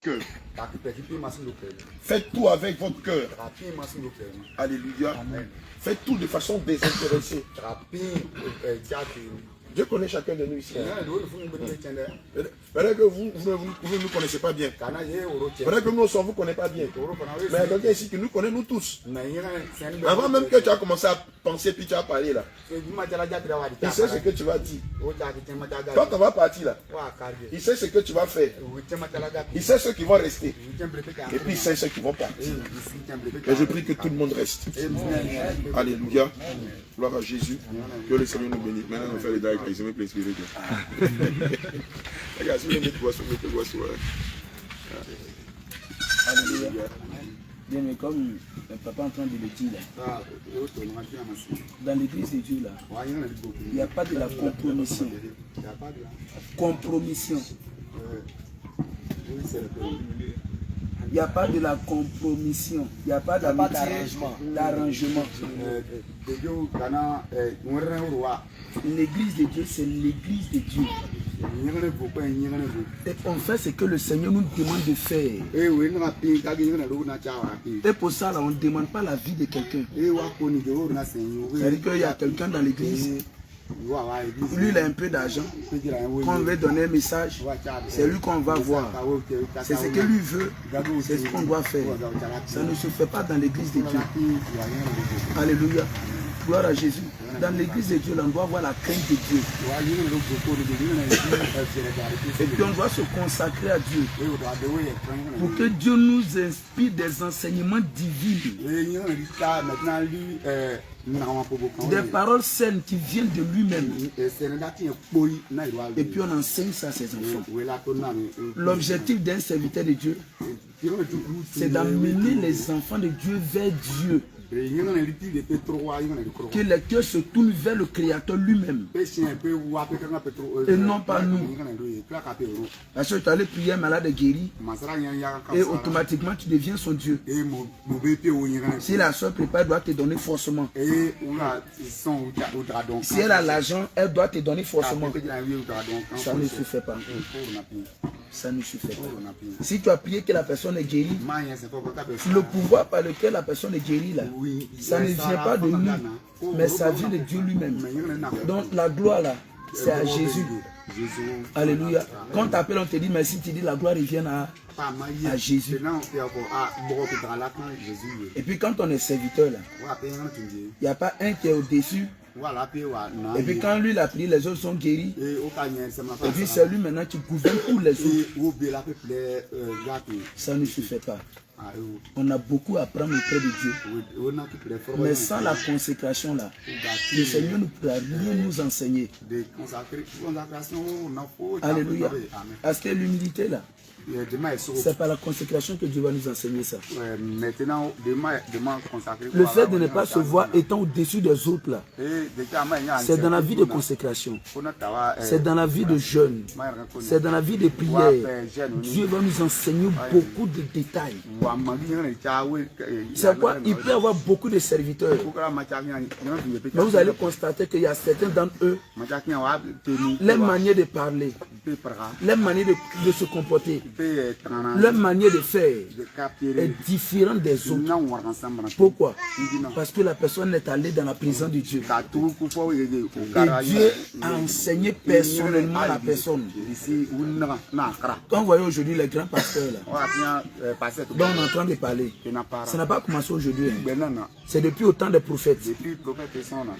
cœur. Faites tout avec votre cœur. Alléluia. Amen. Faites tout de façon désintéressée. Dieu connaît chacun de nous ici. Peut-être que vous ne nous connaissez pas bien. Peut-être que nous aussi, on ne vous connaît pas bien. Mais quelqu'un ici qui nous connaît, nous tous. Avant même que tu as commencé à penser, puis tu as parlé là. Il sait ce que tu vas dire. Quand on va partir là, il sait ce que tu vas faire. Il sait ceux qui vont rester. Et puis il sait ceux qui vont partir. Et je prie que tout le monde reste. Alléluia. Gloire à Jésus. Que le Seigneur nous bénisse. Maintenant, on va faire les dagues. Ils me plaisent spirituels. Regarde, si vous mettez boisson, mettez boisson. Alléluia. Bien, mais comme le papa est en train de le dire là, dans l'église de Dieu là, il n'y a pas de la compromission. Compromission. Il n'y a pas de la compromission. Il n'y a pas d'arrangement. L'église de Dieu, c'est l'église de Dieu. Et on fait ce que le Seigneur nous demande de faire. Et pour ça, là, on ne demande pas la vie de quelqu'un. C'est-à-dire qu'il y a quelqu'un dans l'église. Lui, il a un peu d'argent. Quand on veut donner un message, c'est lui qu'on va voir. C'est ce que lui veut, c'est ce qu'on doit faire. Ça ne se fait pas dans l'église de Dieu. Alléluia. Gloire à Jésus. Dans l'église de Dieu, on doit avoir la crainte de Dieu. Et puis on doit se consacrer à Dieu. Pour que Dieu nous inspire des enseignements divins. Des paroles saines qui viennent de lui-même. Et puis on enseigne ça à ses enfants. L'objectif d'un serviteur de Dieu, c'est d'amener les enfants de Dieu vers Dieu. Que les cœurs se tournent vers le Créateur lui-même. Et non pas nous. Parce que tu allais prier un malade guéri. Et automatiquement tu deviens son Dieu. Si la soeur prépare, elle doit te donner forcément. Si elle a l'argent, elle doit te donner forcément. Ça ne se fait pas. Ça ne suffit pas. Si tu as prié que la personne est guérie, le pouvoir par lequel la personne est guérie là, ça ne vient pas de nous, mais ça vient de Dieu lui-même. Donc la gloire là, c'est à Jésus. Alléluia. Quand tu appelles, on te dit merci, tu dis la gloire revient à Jésus. Et puis quand on est serviteur là, il n'y a pas un qui est au-dessus. Et puis quand lui l'a prié, les autres sont guéris. Et puis c'est lui maintenant qui gouverne pour les autres. Ça ne suffit pas. On a beaucoup à prendre auprès de Dieu. Mais sans la consécration là, le Seigneur ne pourra rien nous enseigner. Alléluia. Est-ce que l'humilité là, c'est par la consécration que Dieu va nous enseigner ça. Le fait de ne pas se voir étant au-dessus des autres là, c'est dans la vie de consécration, c'est dans la vie de jeûne, c'est dans la vie de prière. Dieu va nous enseigner beaucoup de détails. C'est quoi? Il peut y avoir beaucoup de serviteurs, mais vous allez constater qu'il y a certains d'entre eux, les manières de parler, les manières de se comporter, leur manière de faire est différente des autres. Pourquoi? Parce que la personne est allée dans la présence de Dieu. Et Dieu a enseigné personnellement la personne. Quand vous voyez aujourd'hui les grands pasteurs là, dont on est en train de parler, ça n'a pas commencé aujourd'hui. C'est depuis autant de prophètes.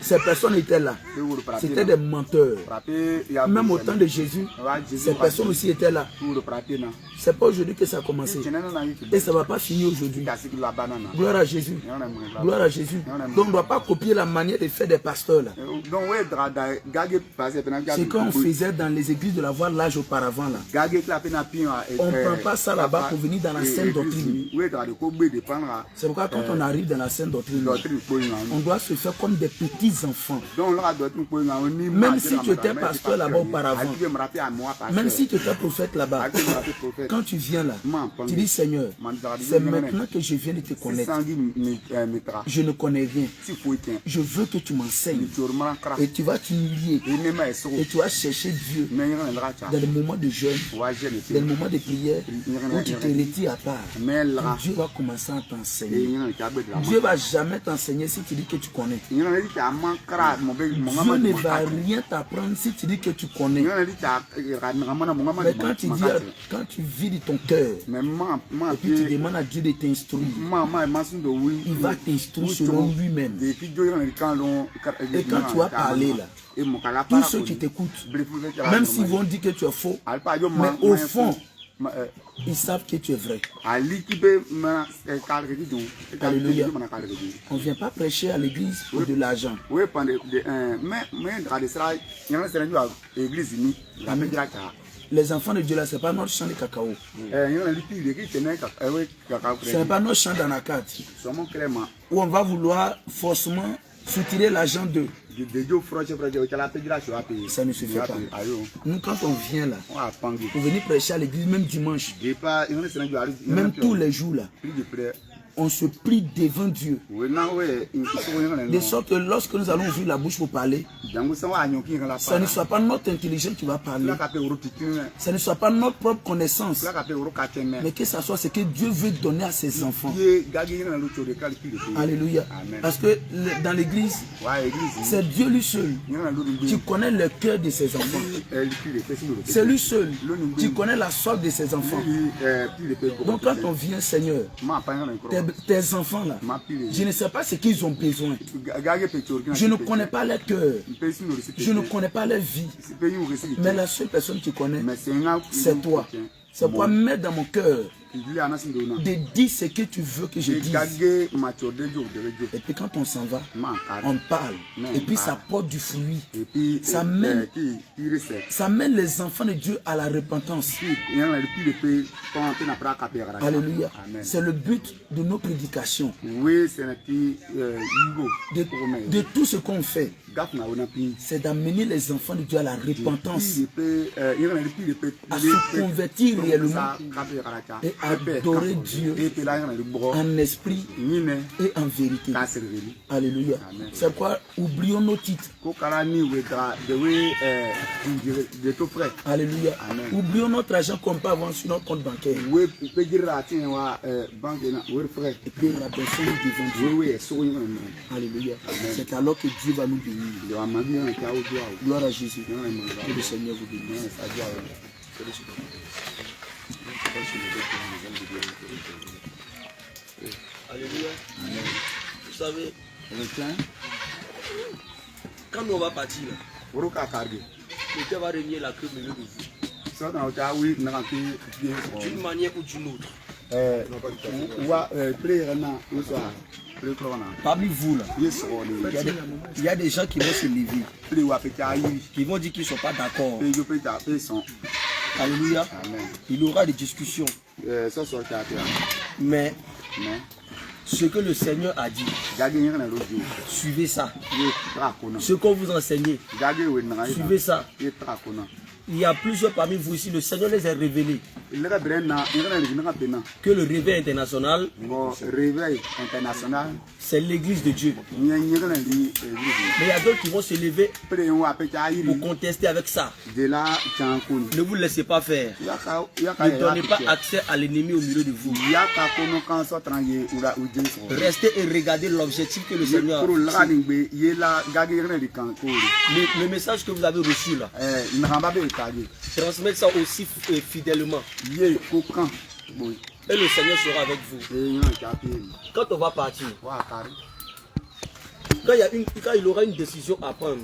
Ces personnes étaient là. C'était des menteurs. Même au temps de Jésus, ces personnes aussi étaient là. C'est pas aujourd'hui que ça a commencé. Et ça ne va pas finir aujourd'hui. Gloire à Jésus. Gloire à Jésus. Donc on ne doit pas copier la manière de faire des pasteurs là. Ce qu'on faisait dans les églises de la voie l'âge auparavant là. On ne prend pas ça là-bas pour venir dans la sainte doctrine. C'est pourquoi quand on arrive dans la sainte doctrine, on doit se faire comme des petits enfants. Même si tu étais pasteur là-bas auparavant, Même si tu es un prophète là-bas, quand tu viens là, tu dis Seigneur, c'est maintenant que je viens de te connaître. Je ne connais rien. Je veux que tu m'enseignes. Et tu vas t'humilier. Et tu vas chercher Dieu dans le moment de jeûne, dans le moment de prière, où tu te retires à part. Dieu va commencer à t'enseigner. Dieu ne va jamais t'enseigner si tu dis que tu connais. Dieu ne va rien t'apprendre si tu dis que tu connais. Mais quand tu vides ton cœur, et puis tu demandes à Dieu de t'instruire, il va t'instruire selon lui-même. Et quand tu vas parler là, tous ceux qui t'écoutent, même s'ils vont dire que tu es faux, mais au fond, ils savent que tu es vrai. Alléluia. On ne vient pas prêcher à l'église pour de l'argent. Les enfants de Dieu là, ce n'est pas notre champ de cacao. Ce n'est pas notre champ d'anacat. Où on va vouloir forcément soutirer l'argent d'eux. Ça ne suffit pas. Nous, quand on vient là, pour venir prêcher à l'église, même dimanche, même tous les jours là, on se prie devant Dieu. De sorte que lorsque nous allons ouvrir la bouche pour parler, ça ne soit pas notre intelligence qui va parler. Ça ne soit pas notre propre connaissance. Mais que ce soit ce que Dieu veut donner à ses enfants. Alléluia. Parce que dans l'église, c'est Dieu lui seul qui connaît le cœur de ses enfants. C'est lui seul qui connaît la soif de ses enfants. Donc quand on vient, Seigneur, tes enfants là, je ne sais pas ce qu'ils ont besoin. Je ne connais pas leur cœur. Je ne connais pas leur vie. Mais la seule personne qui connaît, c'est toi. C'est pour mettre dans mon cœur de dire ce que tu veux que je dise. Et puis quand on s'en va, on parle. Et puis ça porte du fruit. Ça mène les enfants de Dieu à la repentance. Alléluia. C'est le but de nos prédications. De tout ce qu'on fait, c'est d'amener les enfants de Dieu à la repentance, à se convertir réellement et à adorer Dieu en esprit et en vérité. Alléluia. C'est pourquoi oublions nos titres. Alléluia. Oublions notre argent qu'on peut avoir sur notre compte bancaire. Et puis la personne devant Dieu. Alléluia. C'est alors que Dieu va nous bénir. Gloire à Jésus. Que le Seigneur vous bénisse. Alléluia. Vous savez, quand on va partir, le Dieu va régner la queue au milieu de vous. D'une manière ou d'une autre. Parmi vous là, il y a des gens qui vont se lever, qui vont dire qu'ils ne sont pas d'accord. Alléluia. Il y aura des discussions. Mais ce que le Seigneur a dit, suivez ça. Ce qu'on vous enseigne, suivez ça. Il y a plusieurs parmi vous ici, le Seigneur les a révélés. Que le réveil international, c'est l'église de Dieu. Mais il y a d'autres qui vont se lever pour contester avec ça. Ne vous laissez pas faire. Ne donnez pas accès à l'ennemi au milieu de vous. Restez et regardez l'objectif que le Seigneur a fixé. Le message que vous avez reçu là, transmettez ça aussi fidèlement. Et le Seigneur sera avec vous. Quand on va partir, quand il aura une décision à prendre,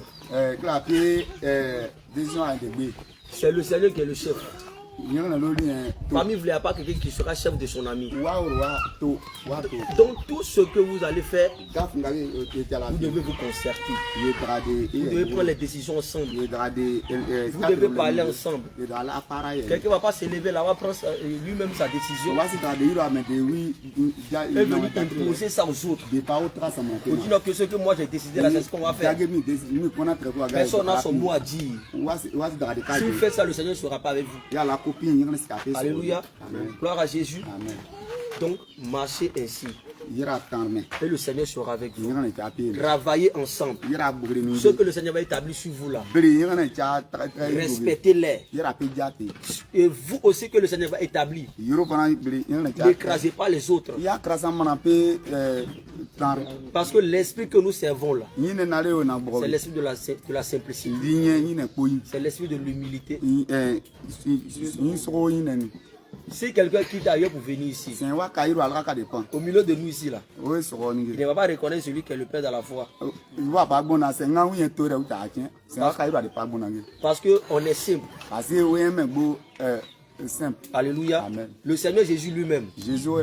c'est le Seigneur qui est le chef. Famille, vous n'avez pas quelqu'un qui sera chef de son ami. Donc tout ce que vous allez faire, vous devez vous concerter. Vous devez prendre les décisions ensemble. Vous devez parler ensemble. Quelqu'un ne va pas se lever là, va prendre lui-même sa décision et venir imposer ça aux autres. Pour dire que ce que moi j'ai décidé là, c'est ce qu'on va faire. Personne n'a son mot à dire. Si vous faites ça, le Seigneur ne sera pas avec vous. Alléluia. Gloire à Jésus. Amen. Donc, marchez ainsi. Et le Seigneur sera avec vous. Travaillez ensemble. Ce que le Seigneur va établir sur vous là, respectez-les. Et vous aussi que le Seigneur va établir. N'écrasez pas les autres. Parce que l'esprit que nous servons là, c'est l'esprit de la simplicité. C'est l'esprit de l'humilité. Si quelqu'un quitte ailleurs pour venir ici, au milieu de nous ici là, il ne va pas reconnaître celui qui est le père dans la foi. Parce qu'on est simple. Alléluia. Amen. Le Seigneur Jésus lui-même. Le jour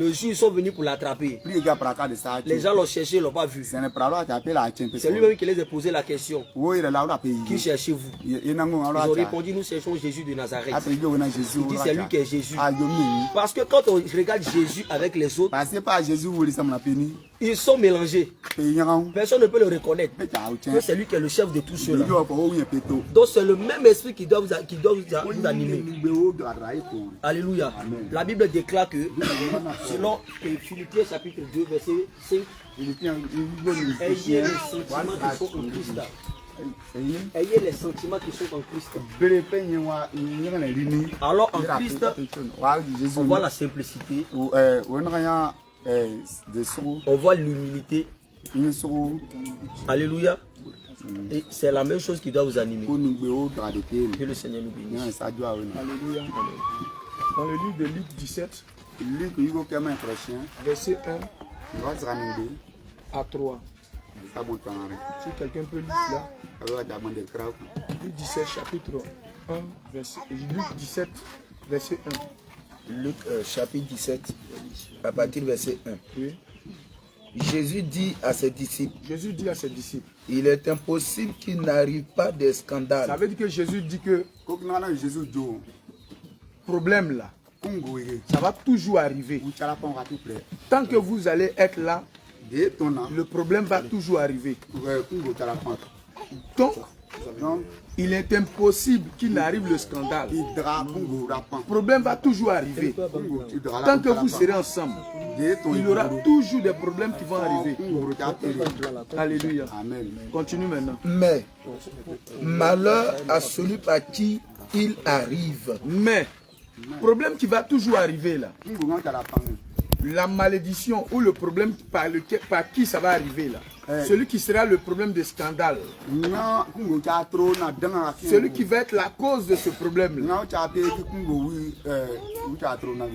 ils sont venus pour l'attraper. Les gens l'ont cherché, ils ne l'ont pas vu. C'est lui-même qui les a posé la question. Qui cherchez-vous? Ils ont répondu, nous cherchons Jésus de Nazareth. Il dit c'est lui qui est Jésus. Parce que quand on regarde Jésus avec les autres, ils sont mélangés. Personne ne peut le reconnaître. Que c'est lui qui est le chef de tout cela. Donc c'est le même esprit qui doit vous animer. Alléluia. La Bible déclare que selon Philippiens chapitre 2 verset 5, ayez les sentiments qui sont en Christ. Ayez les sentiments qui sont en Christ. Alors en Christ, on voit la simplicité, on voit l'humilité. Alléluia. Et c'est la même chose qui doit vous animer. Que le Seigneur nous bénisse. Alléluia. Dans le livre de Luc 17, verset 1 à 3. Si quelqu'un peut lire là. Luc 17, chapitre 1, verset, Luc 17, verset 1. Luc chapitre 17, à partir du verset 1. Oui. Jésus dit à ses disciples, il est impossible qu'il n'arrive pas de scandale. Ça veut dire que Jésus dit que problème là, ça va toujours arriver. Tant que vous allez être là, le problème va toujours arriver. Donc, il est impossible qu'il n'arrive le scandale. Le problème va toujours arriver. Tant que vous serez ensemble, il y aura toujours des problèmes qui vont arriver. Alléluia. Continue maintenant. Mais, malheur à celui par qui il arrive. Mais, problème qui va toujours arriver là. La malédiction ou le problème par qui ça va arriver là. Celui qui sera le problème de scandale. Celui qui va être la cause de ce problème là.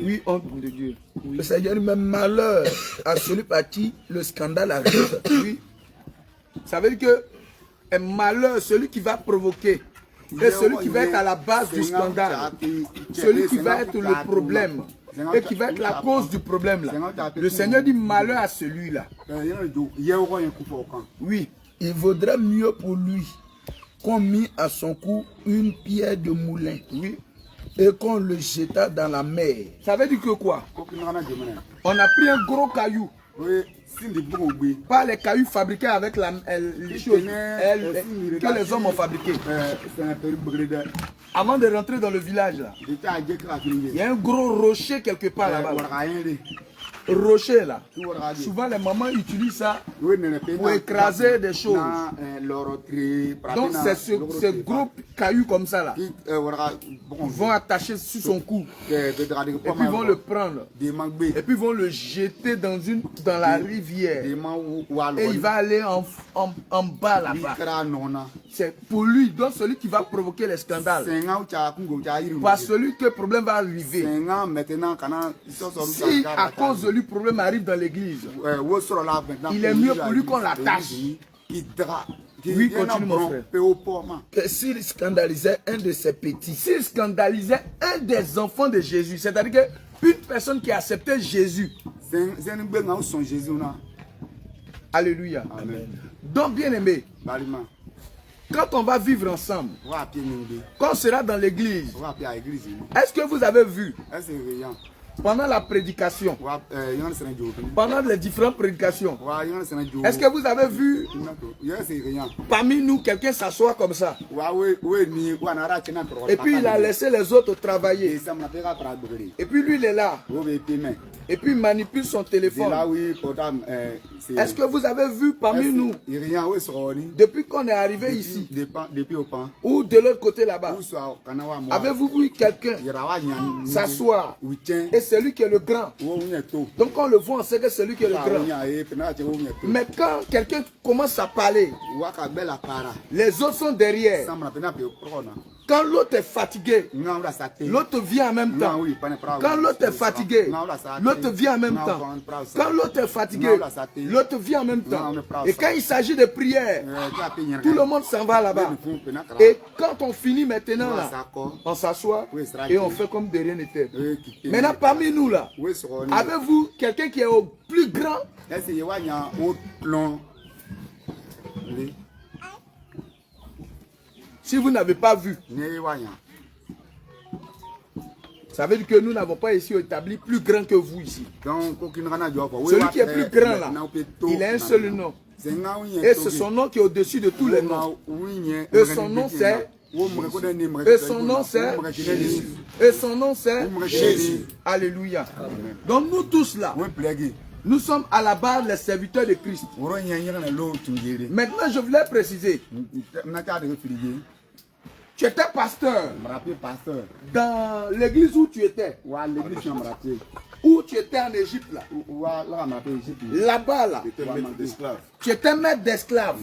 Oui, honte de Dieu. Oui. Le Seigneur même malheur à celui par qui le scandale arrive. Oui. Ça veut dire que un malheur, celui qui va provoquer. Et celui qui va être à la base du scandale. Celui qui va être le problème. Et qui va être la cause du problème là. Le Seigneur dit malheur à celui-là. Oui, il vaudrait mieux pour lui qu'on mit à son cou une pierre de moulin. Oui. Et qu'on le jeta dans la mer. Ça veut dire que quoi? On a pris un gros caillou. Pas les cailloux fabriqués avec les choses que les hommes ont fabriquées. Avant de rentrer dans le village là, il y a un gros rocher quelque part là-bas. Rocher là. Souvent les mamans utilisent ça pour écraser des choses. Donc c'est ce gros caillou comme ça là. Ils vont attacher sur son cou. Et puis ils vont le prendre. Et puis ils vont le jeter dans la rivière. Et il va aller en bas là-bas. C'est pour lui, donc celui qui va provoquer les scandales. Pas celui que le problème va arriver. Si à cause de lui, le problème arrive dans l'église, il est mieux pour lui qu'on l'attache. Oui, continue mon frère. Que s'il scandalisait un de ses petits, s'il scandalisait un des enfants de Jésus, c'est-à-dire qu'une personne qui acceptait Jésus. Alléluia. Amen. Donc, bien aimé, quand on va vivre ensemble, quand on sera dans l'église, est-ce que vous avez vu pendant la prédication, pendant les différentes prédications, est-ce que vous avez vu parmi nous quelqu'un s'asseoir comme ça et puis il a laissé les autres travailler et puis lui il est là et puis il manipule son téléphone? Est-ce que vous avez vu parmi nous, depuis qu'on est arrivé ici ou de l'autre côté là-bas, avez-vous vu quelqu'un s'asseoir et celui qui est le grand? Donc quand on le voit, on sait que c'est celui qui est le grand. Mais quand quelqu'un commence à parler, les autres sont derrière. Quand l'autre est fatigué, l'autre vient en même temps. Quand l'autre est fatigué, l'autre vient en même temps. Quand l'autre est fatigué, l'autre vient en même temps. Et quand il s'agit de prière, tout le monde s'en va là-bas. Et quand on finit maintenant là, on s'assoit et on fait comme de rien n'était. Maintenant parmi nous là, avez-vous quelqu'un qui est au plus grand? Si vous n'avez pas vu, ça veut dire que nous n'avons pas ici établi plus grand que vous ici. Celui qui est plus grand là, il a un seul nom. Et c'est son nom qui est au-dessus de tous les noms. Et son nom c'est... Et son nom c'est Jésus. Et son nom c'est Jésus. Alléluia. Donc nous tous là, nous sommes à la base les serviteurs de Christ. Maintenant je voulais préciser. Tu étais pasteur dans l'église où tu étais. Où tu étais en Égypte là. Là-bas là. Tu étais maître d'esclaves.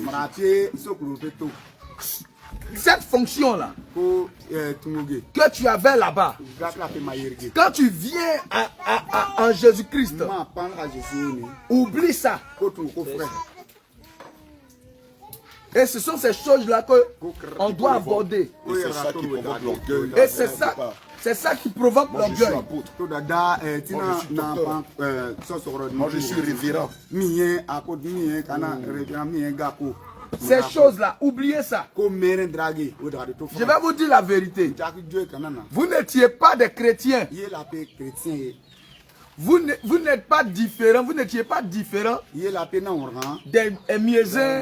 Cette fonction là que tu avais là-bas, quand tu viens en Jésus-Christ, oublie ça. Et ce sont ces choses-là qu'on doit aborder. Et c'est ça qui provoque l'orgueil. Moi je suis révérend. Ces choses-là, oubliez ça. Je vais vous dire la vérité. Vous n'étiez pas des chrétiens. Vous n'êtes pas différents, vous n'étiez pas différents des miésins,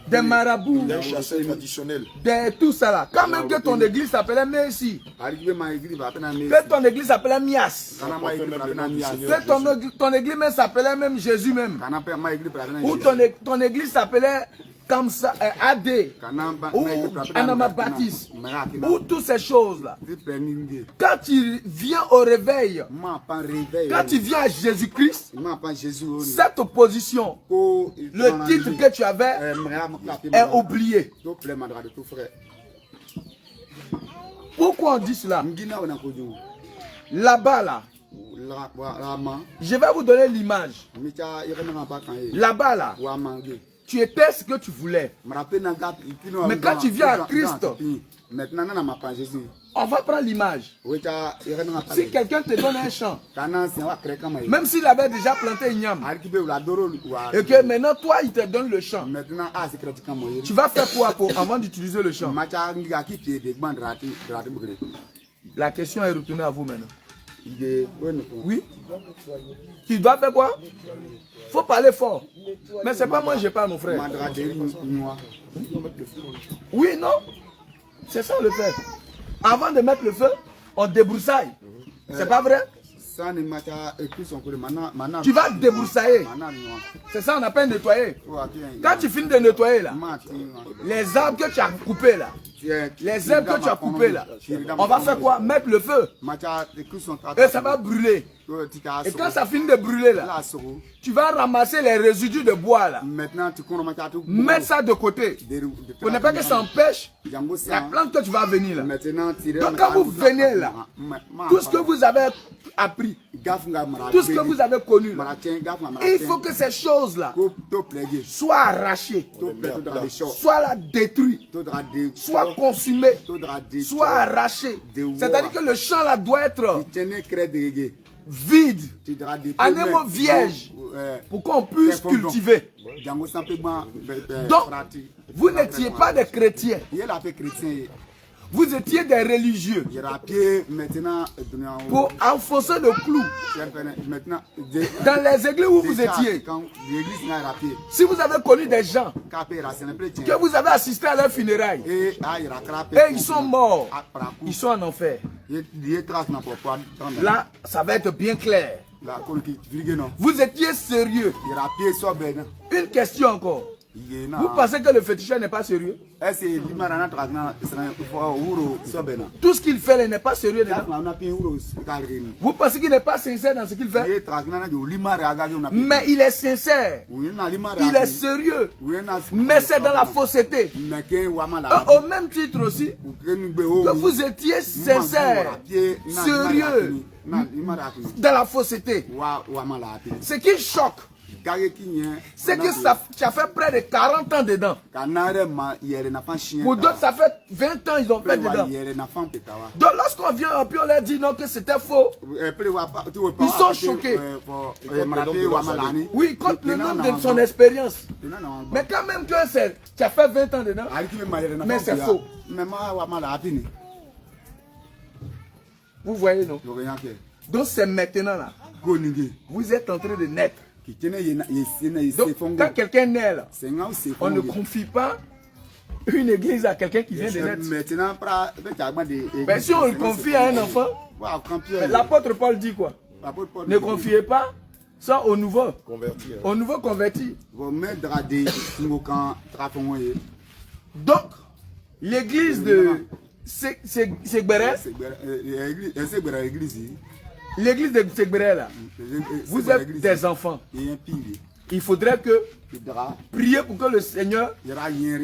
des marabouts, des chasseurs traditionnels, de tout ça là. Quand même que ton église s'appelait Messi, que ton église s'appelait Mias, que ton église même s'appelait même Jésus même, ou ton église s'appelait comme ça, AD, ou Anabaptiste, ou toutes ces choses-là. Quand tu viens au réveil, quand tu viens à Jésus-Christ, cette opposition, le titre que tu avais est oublié. Pourquoi on dit cela? Là-bas, là, je vais vous donner l'image. Là-bas, là, tu étais ce que tu voulais. Mais quand tu viens à Christ, on va prendre l'image. Si quelqu'un te donne un champ, même s'il avait déjà planté une yam, et que maintenant toi il te donne le champ, tu vas faire quoi avant d'utiliser le champ? La question est retournée à vous maintenant. Oui. Tu dois faire quoi? Faut parler fort. Mais c'est pas moi je parle, mon frère. Oui, non? C'est ça le fait. Avant de mettre le feu, on débroussaille. C'est pas vrai? Tu vas débroussailler. C'est ça on appelle nettoyer. Quand tu finis de nettoyer là, les arbres que tu as coupés là, les herbes que tu as coupées là, on va faire quoi? Mettre le feu. Et ça va brûler. Et quand ça finit de brûler là, tu vas ramasser les résidus de bois là. Mettre ça de côté. Pour ne pas que ça empêche la plante que tu vas venir là. Donc quand vous venez là, tout ce que vous avez appris, Tout ce que vous avez connu, là, il faut que ces choses-là soient arrachées, soient détruites, soient consumées, soient arrachées. C'est-à-dire que le champ là doit être vide, un mot vierge, pour qu'on puisse cultiver. Donc, vous n'étiez pas des chrétiens. Vous étiez des religieux pour enfoncer le clou dans les églises où vous étiez. Si vous avez connu des gens que vous avez assisté à leur funérailles et ils sont morts, ils sont en enfer, là, ça va être bien clair. Vous étiez sérieux. Une question encore. Vous pensez que le féticheur n'est pas sérieux? Tout ce qu'il fait n'est pas sérieux dedans. Vous pensez qu'il n'est pas sincère dans ce qu'il fait? Mais il est sincère. Il est sérieux. Mais c'est dans la fausseté. Au même titre aussi, que vous étiez sincère, sérieux, dans la fausseté. Ce qui choque, c'est que tu as fait près de 40 ans dedans. Pour d'autres, ça fait 20 ans ils ont fait dedans. Donc lorsqu'on vient et puis on leur dit non que c'était faux, ils sont choqués. Oui, compte le nom de son expérience. Mais quand même que tu as fait 20 ans dedans, mais c'est faux. Vous voyez, non? Donc c'est maintenant là. Vous êtes en train de naître. Donc, quand quelqu'un naît là, on ne confie pas une église à quelqu'un qui vient de naître. Mais si on le confie à un enfant, l'apôtre Paul dit quoi? Ne confiez pas ça au nouveau converti. Donc, l'église de Ségbéré, l'église de Ségbéré là, vous êtes des enfants. Il faudrait que prier pour que le Seigneur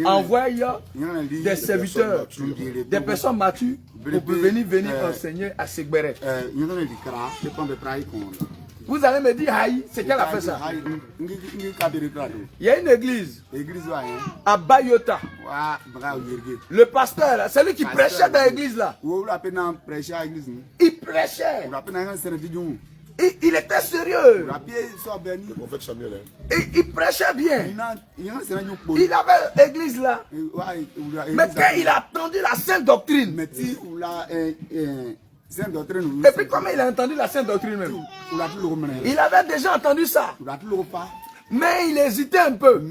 envoie des serviteurs, des personnes matures pour venir enseigner à Ségbéré. Vous allez me dire, Haï, c'est qu'elle a fait ça? Il y a une église à Bayota. Le pasteur, c'est lui qui prêchait dans l'église là. Il prêchait. Il était sérieux. Il prêchait bien. Il avait l'église là. Mais quand il a entendu la sainte doctrine, et puis comment il a entendu la sainte doctrine même? Il avait déjà entendu ça. Mais il hésitait un peu.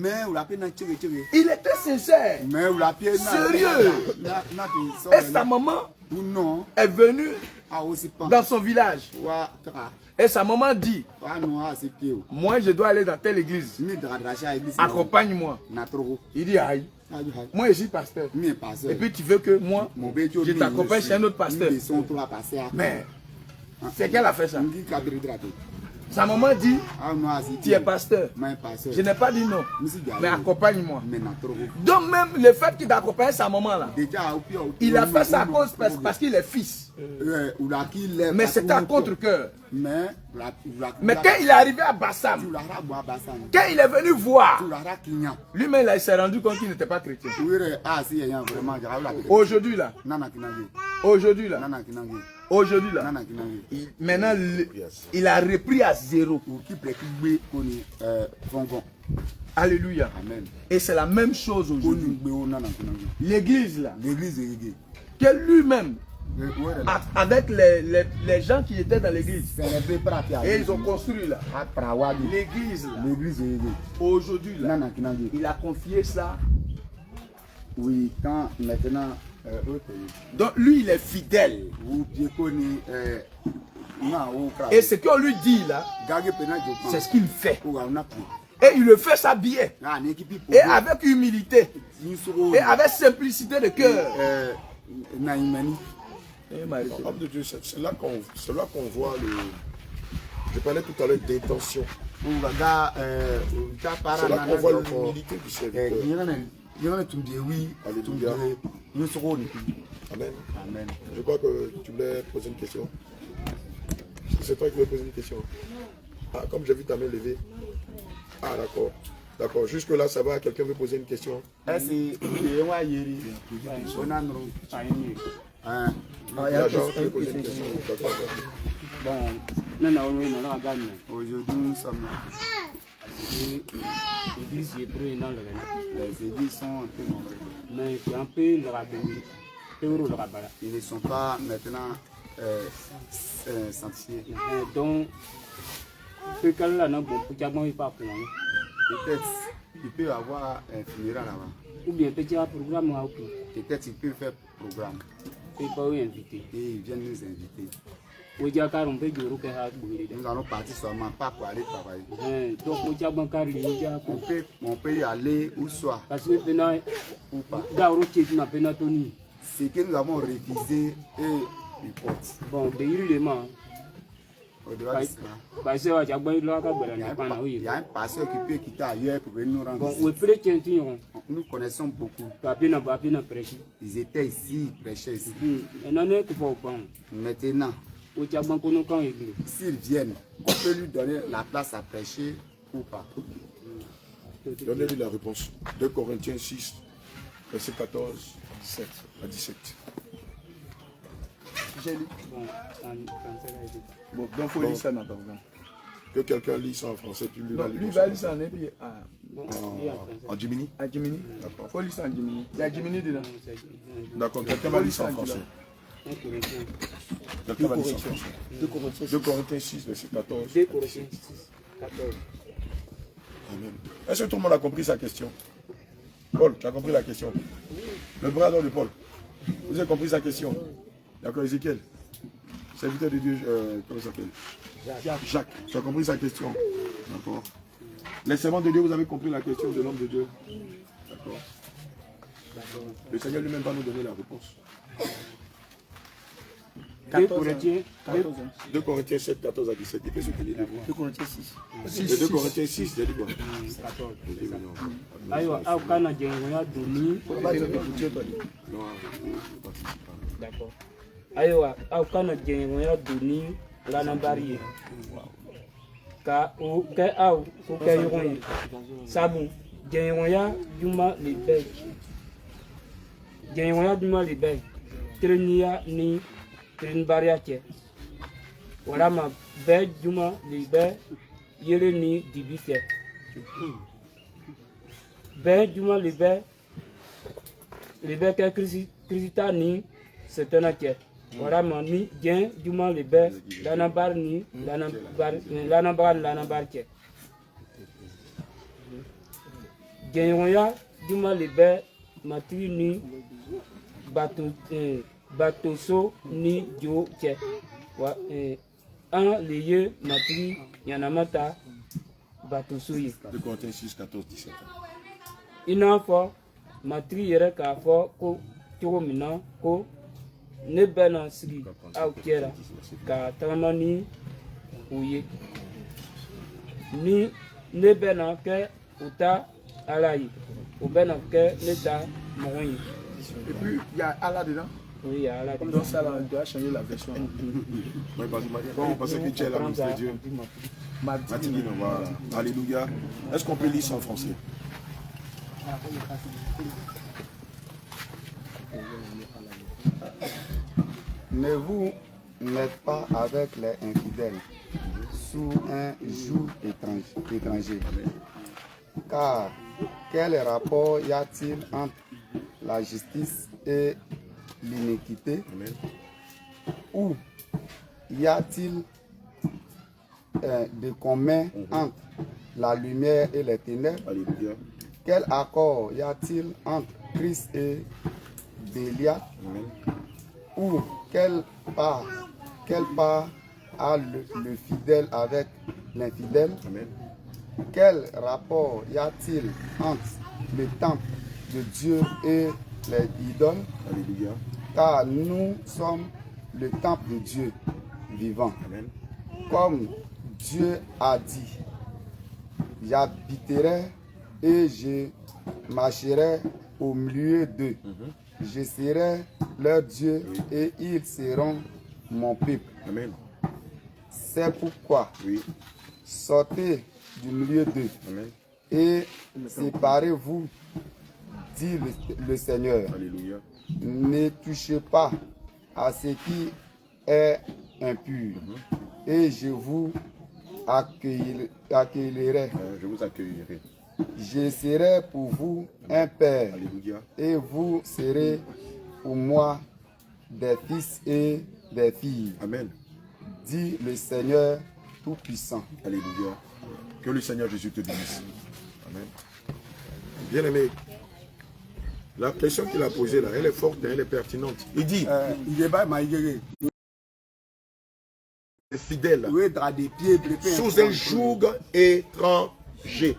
Il était sincère, sérieux. Et sa maman est venue dans son village. Et sa maman dit, moi je dois aller dans telle église. Accompagne-moi. Il dit, aïe. Moi je suis pasteur. Et puis tu veux que moi je t'accompagne chez un autre pasteur. Mais c'est qu'elle a fait ça. Sa maman dit, tu es pasteur. Je n'ai pas dit non, mais accompagne-moi. Donc même le fait qu'il accompagne sa maman là, il a fait ça à cause parce qu'il est fils. Mais c'était à contre-cœur. Mais quand il est arrivé à Bassam, quand il est venu voir, lui-même il s'est rendu compte qu'il n'était pas chrétien. Aujourd'hui là, maintenant il a repris à zéro. Alléluia. Amen. Et c'est la même chose aujourd'hui. L'église là, que lui-même, avec les gens qui étaient dans l'église, et ils ont construit là, l'église aujourd'hui là, il a confié ça. Oui, quand maintenant. Donc lui il est fidèle. Et ce qu'on lui dit là, c'est ce qu'il fait. Et il le fait ça bien. Et avec humilité. Et avec simplicité de cœur. Homme de Dieu, c'est là qu'on voit le. Je parlais tout à l'heure d'intention. C'est là qu'on voit l'humilité du serviteur. Alléluia. Amen. Amen. Je crois que tu voulais poser une question. c'est toi qui veux poser une question. Ah, comme j'ai vu ta main levée. Ah, d'accord. D'accord. Jusque-là, ça va. Quelqu'un veut poser une question? Aujourd'hui, nous sommes là. Les églises sont un peu nombreuses. Mais ils ne sont pas maintenant sanctionnés. Donc, peut-être il peut avoir un funérail là-bas. Ou bien peut-être il peut faire programme. Et ils viennent nous inviter. Nous allons partir seulement pas pour aller travailler. On peut y aller où soit ou pas. Ce que nous avons révisé et il porte. Bon, au-delà de cela, il y a un pasteur qui peut quitter ailleurs pour venir nous rendre visite. Nous connaissons beaucoup. Ils étaient ici, ils prêchaient ici. Maintenant, s'ils viennent, on peut lui donner la place à prêcher ou pas. Donnez-lui la réponse. 2 Corinthiens 6, verset 14 à 17. J'ai lu. Bon, donc il faut lire ça dans ton temps. Que quelqu'un lit ça en français, tu lui vas lire. Lui va lire ça en hébreu. En Jimini? En Jimini. D'accord. Il faut lire ça en Jimini. Il y a Jimini dedans. D'accord, quelqu'un va lire ça en français. 2 Corinthiens 6, verset 14. 2 Corinthiens 6, 14. Amen. Est-ce que tout le monde a compris sa question? Paul, tu as compris la question? Le bras droit de Paul. Vous avez compris sa question? D'accord, Ézéchiel. Serviteur de Dieu, comment ça s'appelle? Jacques. Tu as compris sa question? D'accord. Les servants de Dieu, vous avez compris la question de l'homme de Dieu? D'accord. Le Seigneur lui-même va nous donner la réponse. 2 Corinthiens 7, 14 à 17. Il peut se tenir debout. 2 Corinthiens 6. 2 Corinthiens 6, j'ai dit quoi? 14. D'accord. Ayiwa aw kana jɛɲɔgɔnya doni lanabari ye ka o kɛ aw ko kɛ ɲɔgɔn ye sabu jɛɲɔgɔnya juma le bɛ tiriniya ni tirinibariya cɛ walama bɛɛ juma le bɛ yere ni dibi cɛ bɛɛ juma le bɛ kɛ kirisita ni setana cɛ walama ni diɲɛ juma le bɛ lanabari ni lanabari cɛ jɛɲɔgɔnya juma le bɛ matigi ni batoso ni jo cɛ wa an le ye matigi ɲanama ta batoso ye. 2 Corinthiens 6, 14, 17. I n'a fɔ matigi yɛrɛ k'a fɔ ko cogo min na ko ne bɛna sigi aw cɛla ka tagama ni u ye ni ne bɛna kɛ u ta ala ye u bɛna kɛ ne ta mɔgɔ ye. Et puis il y a Allah dedans. Oui, il y a Allah. Comme dans ça, là, on doit changer la version. Oui, parce que tu es là, ministre de Dieu. Matigui, voilà. Alléluia. Est-ce qu'on peut lire ça en français? Ne vous mettez pas avec les infidèles sous un joug étranger. Car quel rapport y a-t-il entre la justice et l'iniquité? Ou y a-t-il de commun entre la lumière et les ténèbres? Alléluia. Quel accord y a-t-il entre Christ et Bélial? Ou quelle part a le fidèle avec l'infidèle? Quel rapport y a-t-il entre le temple de Dieu et les idoles? Alléluia. Car nous sommes le temple de Dieu vivant. Amen. Comme Dieu a dit, j'habiterai et je marcherai au milieu d'eux. Je serai leur Dieu et ils seront mon peuple. Amen. C'est pourquoi sortez du milieu d'eux et séparez-vous, dit le Seigneur. Alléluia. Ne touchez pas à ce qui est impur et je vous accueillerai. Je vous accueillerai. Je serai pour vous un père. Alléluia. Et vous serez pour moi des fils et des filles. Amen. Dit le Seigneur Tout-Puissant. Alléluia. Que le Seigneur Jésus te bénisse. Amen. Bien aimé, la question qu'il a posée là, elle est forte, elle est pertinente. Il dit, fidèle, sous un joug étranger.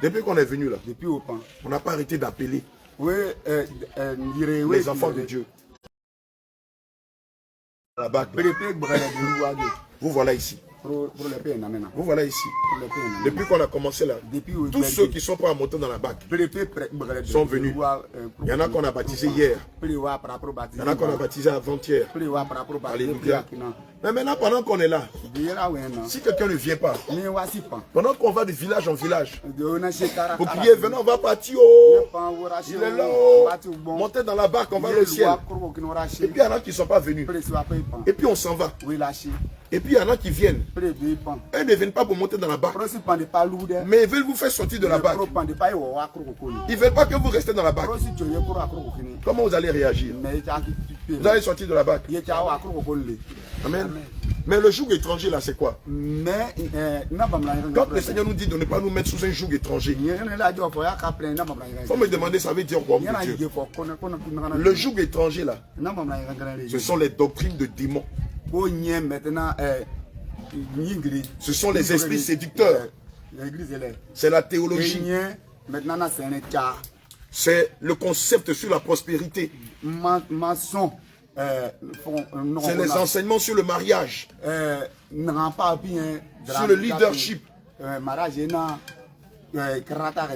Depuis qu'on est venu là, on n'a pas arrêté d'appeler les enfants de Dieu. La bague, vous voilà ici. Vous voilà ici. Depuis qu'on a commencé là, tous ceux qui sont pas montés dans la bague sont venus. Il y en a qu'on a baptisé hier. Il y en a qu'on a baptisé avant-hier. Alléluia. Mais maintenant, pendant qu'on est là, si quelqu'un ne vient pas, pendant qu'on va de village en village, pour crier, venez, on va partir. Il est là, montez dans la barque, on va au ciel. Et puis il y en a qui ne sont pas venus. Et puis on s'en va. Et puis il y en a qui viennent. Eux ne viennent pas pour monter dans la barque. Mais ils veulent vous faire sortir de la barque. Ils ne veulent pas que vous restez dans la barque. Comment vous allez réagir? Vous allez sortir de la barque. Amen. Mais le joug étranger là, c'est quoi? Quand le Seigneur nous dit de ne pas nous mettre sous un joug étranger, il faut me demander, ça veut dire quoi, mon Dieu? Le joug étranger là, ce sont les doctrines de démons. Ce sont les esprits séducteurs. C'est la théologie. C'est le concept sur la prospérité. C'est les enseignements sur le mariage. Sur le leadership.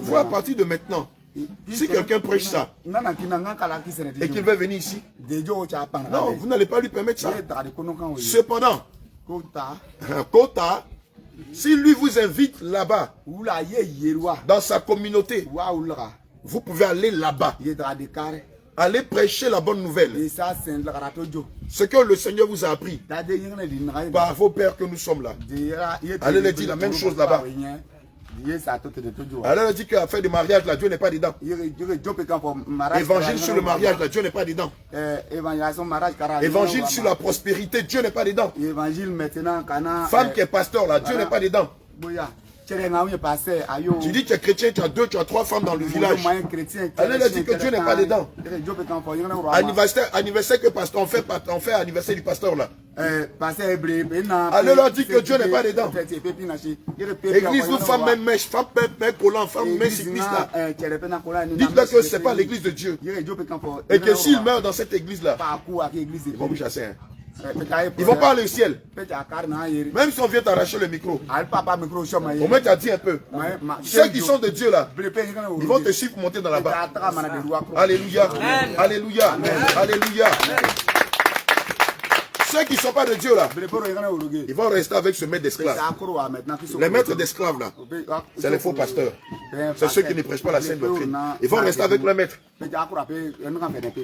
Vous, à partir de maintenant, si quelqu'un prêche ça et qu'il veut venir ici, non, vous n'allez pas lui permettre ça. Cependant, Kota, si lui vous invite là-bas, dans sa communauté, vous pouvez aller là-bas. Allez prêcher la bonne nouvelle. Ce que le Seigneur vous a appris par vos pères que nous sommes là. Allez leur dire la même chose là-bas. Allez leur dire qu'à faire du mariage là, Dieu n'est pas dedans. Évangile sur le mariage là, Dieu n'est pas dedans. Évangile sur la prospérité, Dieu n'est pas dedans. Femme qui est pasteur là, Dieu n'est pas dedans. Tu dis que tu es chrétien, tu as 2, tu as 3 femmes dans le village. Allez leur dire que Dieu n'est pas dedans. Anniversaire que pasteur, on fait anniversaire du pasteur là. Allez leur dire que Dieu n'est pas dedans. Église où femme même mèche, femme même collant, femme même cycliste là. Dites-leur que ce n'est pas l'église de Dieu. Et que s'ils meurent dans cette église là, ils vont vous chasser. Ils vont pas aller au ciel. Même si on vient t'arracher le micro, au moins tu as dit un peu. Ceux qui sont de Dieu là, ils vont te suivre pour monter dans la barque. Alléluia. Alléluia. Alléluia. Ceux qui ne sont pas de Dieu là, ils vont rester avec ce maître d'esclaves. Les maîtres d'esclaves là, c'est les faux pasteurs. C'est ceux qui ne prêchent pas la sainte doctrine. Ils vont rester avec le maître.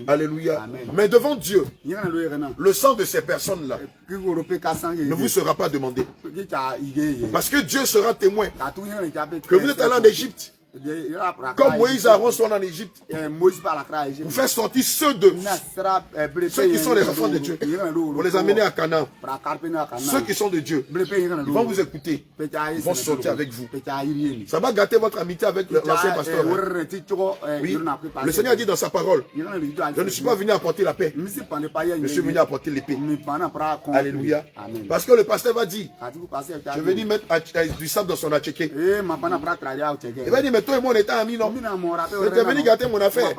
Alléluia. Mais devant Dieu, le sang de ces personnes là ne vous sera pas demandé. Parce que Dieu sera témoin que vous êtes allé en Égypte. Comme Moïse et Aaron sont en Égypte, pour faire sortir ceux qui sont les enfants de Dieu, pour les amener à Canaan. Ceux qui sont de Dieu, ils vont vous écouter, ils vont sortir avec vous. Ça va gâter votre amitié avec l'ancien pasteur. Oui. Le Seigneur a dit dans sa parole, je ne suis pas venu apporter la paix, je suis venu apporter l'épée. Alléluia. Parce que le pasteur va dire, je vais venir mettre du sable dans son attiqué. Il va dire, mais toi et moi on était amis, non? J'étais venu gâter mon affaire.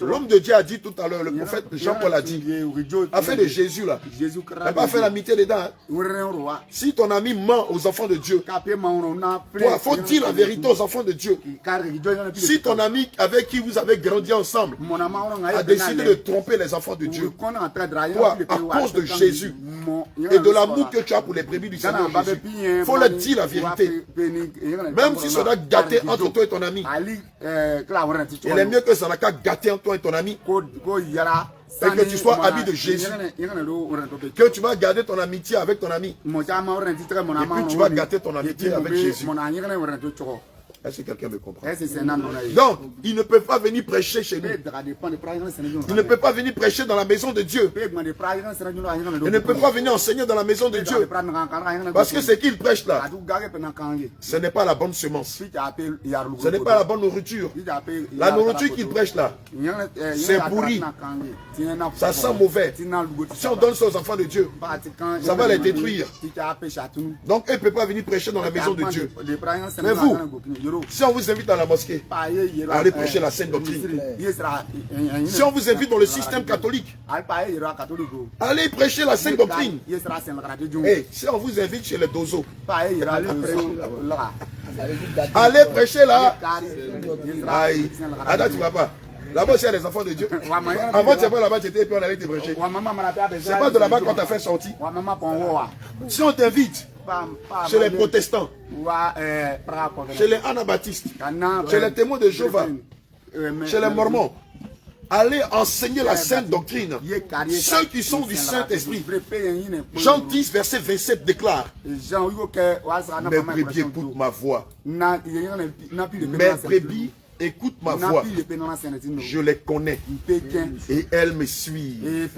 L'homme de Dieu a dit tout à l'heure, le prophète Jean-Paul a dit, afin de Jésus là, il n'a pas fait l'amitié dedans. Hein. Si ton ami ment aux enfants de Dieu, il faut dire la vérité aux enfants de Dieu. Si ton ami avec qui vous avez grandi ensemble a décidé de tromper les enfants de Dieu, toi, à cause de Jésus et de l'amour que tu as pour les brebis du Seigneur Jésus, il faut leur dire la vérité. Même si ça doit gâter entre toi et ton ami, il est mieux que ça n'a qu'à gâter entre toi et ton ami. Et que tu sois ami de Jésus, que tu vas garder ton amitié avec ton ami, et puis tu vas gâter ton amitié avec Jésus. Est-ce que quelqu'un me comprend? Donc, ils ne peuvent pas venir prêcher chez nous. Ils ne peuvent pas venir prêcher dans la maison de Dieu. Ils ne peuvent pas venir enseigner dans la maison de Dieu. Parce que ce qu'ils prêchent là, ce n'est pas la bonne semence. Ce n'est pas la bonne nourriture. La nourriture qu'ils prêchent là, c'est pourri. Ça sent mauvais. Si on donne ça aux enfants de Dieu, ça va les détruire. Donc, ils ne peuvent pas venir prêcher dans la maison de Dieu. Mais vous, si on vous invite dans la mosquée, allez prêcher la sainte doctrine. Si on vous invite dans le système catholique, allez prêcher la sainte doctrine. Et si on vous invite chez les dozos, allez prêcher là. Aïe, Ada, tu vas pas. Là-bas, il y a les enfants de Dieu. Avant, tu n'étais pas là-bas, tu étais et puis on allait te prêcher. C'est pas de là-bas qu'on t'a fait sortir. Si on t'invite chez les protestants, chez les anabaptistes, chez les témoins de Jéhovah, chez les mormons, allez enseigner la sainte doctrine. Ceux qui sont du Saint-Esprit. Jean 10, verset 27 déclare: mes brebis écoutent ma voix. Mes brebis écoute ma voix, je les connais et elles me suivent.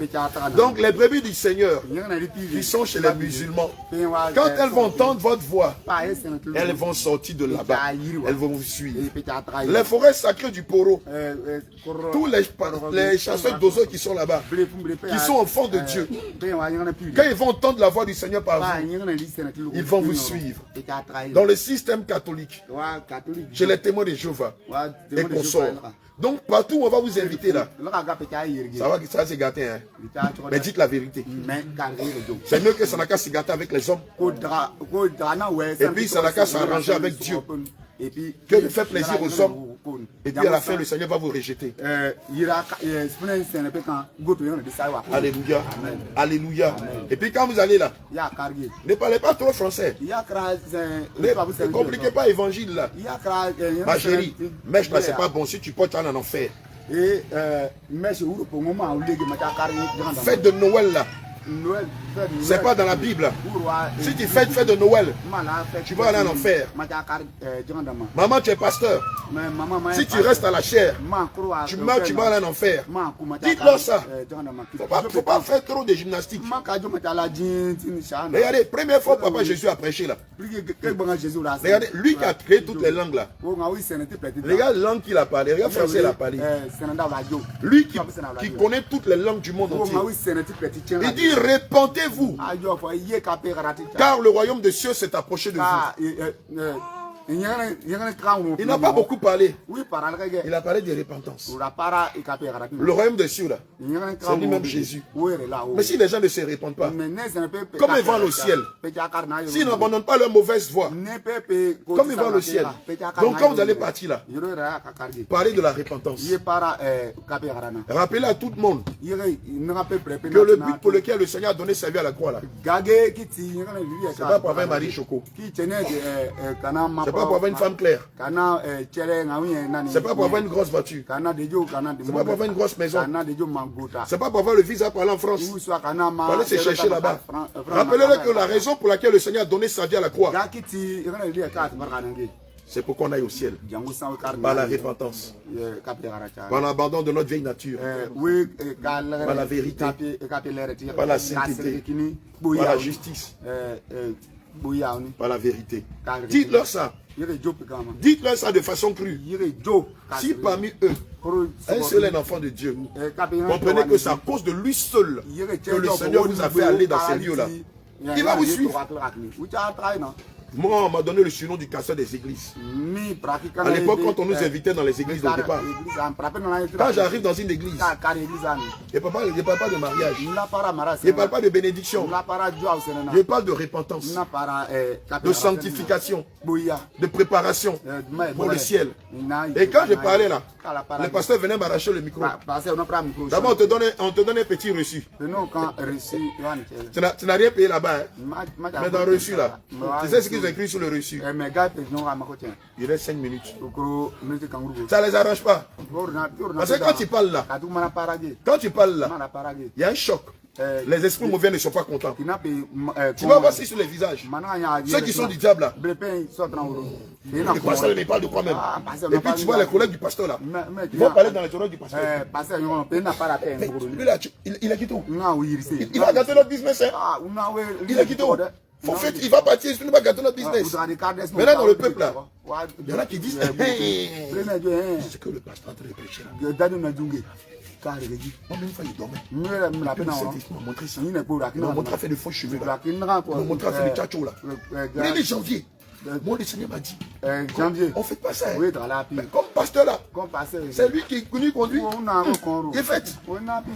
Donc les brebis du Seigneur qui sont chez les musulmans, quand elles vont entendre votre voix, elles vont sortir de là-bas, elles vont vous suivre. Les forêts sacrées du Poro, tous les chasseurs d'oiseaux qui sont là-bas, qui sont enfants de Dieu, quand ils vont entendre la voix du Seigneur par vous, ils vont vous suivre. Dans le système catholique, chez les témoins de Jéhovah et consorts. Donc partout où on va vous inviter là, ça va se gâter, hein? Mais dites la vérité. C'est mieux que ça n'a qu'à se gâter avec les hommes. Et puis ça n'a qu'à s'arranger avec Dieu. Que de faire plaisir aux hommes. Et puis à la fin, le Seigneur va vous rejeter. Alléluia. Alléluia. Et puis quand vous allez là, ne parlez pas trop français. Ne compliquez pas l'évangile là. Ma chérie, mèche là, c'est pas bon. Si tu portes, tu vas en enfer. Fête de Noël là, c'est pas dans la Bible. Si tu fais fête de Noël, tu vas aller en enfer. Maman, tu es pasteur. Si tu restes à la chair, tu meurs, tu vas aller en enfer. Dites-leur ça. Faut pas faire trop de gymnastique. Regardez, première fois papa Jésus a prêché là. Regardez, lui qui a créé toutes les langues là. Regarde la langue qu'il a parlé. Regarde français il a parlé. Lui qui connaît toutes les langues du monde entier. Il dit: répentez-vous, car le royaume des cieux s'est approché de vous. Il n'a pas beaucoup parlé. Il a parlé de repentance. Le royaume des cieux là, c'est lui-même Jésus. Mais si les gens ne se répandent pas, comment ils vont au ciel? S'ils n'abandonnent pas leur mauvaise voie, comment ils vont au ciel? Donc quand vous allez partir là, parlez de la repentance. Rappelez à tout le monde que le but pour lequel le Seigneur a donné sa vie à la croix là, c'est pas pour avoir un mari choco. C'est pas pour avoir une femme claire. C'est pas pour avoir une grosse voiture. C'est pas pour avoir une grosse maison. C'est pas pour avoir le visa pour aller en France. Pour aller se chercher là-bas. Rappelez-le que la raison pour laquelle le Seigneur a donné sa vie à la croix, c'est pour qu'on aille au ciel. Par la repentance. Par l'abandon de notre vieille nature. Par la vérité. Par la sainteté. Par la justice. Par la vérité. Dites-leur ça. Dites-leur ça de façon crue. Si parmi eux, un seul est un enfant de Dieu, comprenez que c'est à cause de lui seul que le Seigneur vous a fait aller dans ces lieux-là. Il va vous suivre. Moi, on m'a donné le surnom du casseur des églises. À l'époque, quand on nous invitait dans les églises au départ, quand j'arrive dans une église, je ne parle pas de mariage, je ne parle pas de bénédiction, je parle de repentance, de sanctification, de préparation pour le ciel. Et quand je parlais là, le pasteur venait m'arracher le micro. D'abord, on te donne un petit reçu. Tu n'as rien payé là-bas, hein? Mais dans le reçu là, tu sais ce qu'ils ont écrit sur le reçu? Il reste 5 minutes. Ça ne les arrange pas. Parce que quand tu parles là, il y a un choc. Les esprits mauvais ne sont pas contents. Tu vas voir sur les visages. Ceux qui sont du diable là. Le pasteur ne parle de quoi même. Et puis tu vois les collègues du pasteur là. Ils vont parler dans les oreilles du pasteur. Il a quitté où? Il va gâter notre business. Il a quitté où? Il va partir, il va gâter notre business. Maintenant dans le peuple là, il y en a qui disent c'est que le pasteur est en train de prêcher là. Moi même il dormait. Il m'a montré ça. Il m'a montré à faire de faux cheveux là. Il m'a montré à faire de tchatcho là. Premier janvier. Moi le Seigneur m'a dit on ne fait pas ça. Mais comme pasteur là, c'est lui qui conduit. Il est fait.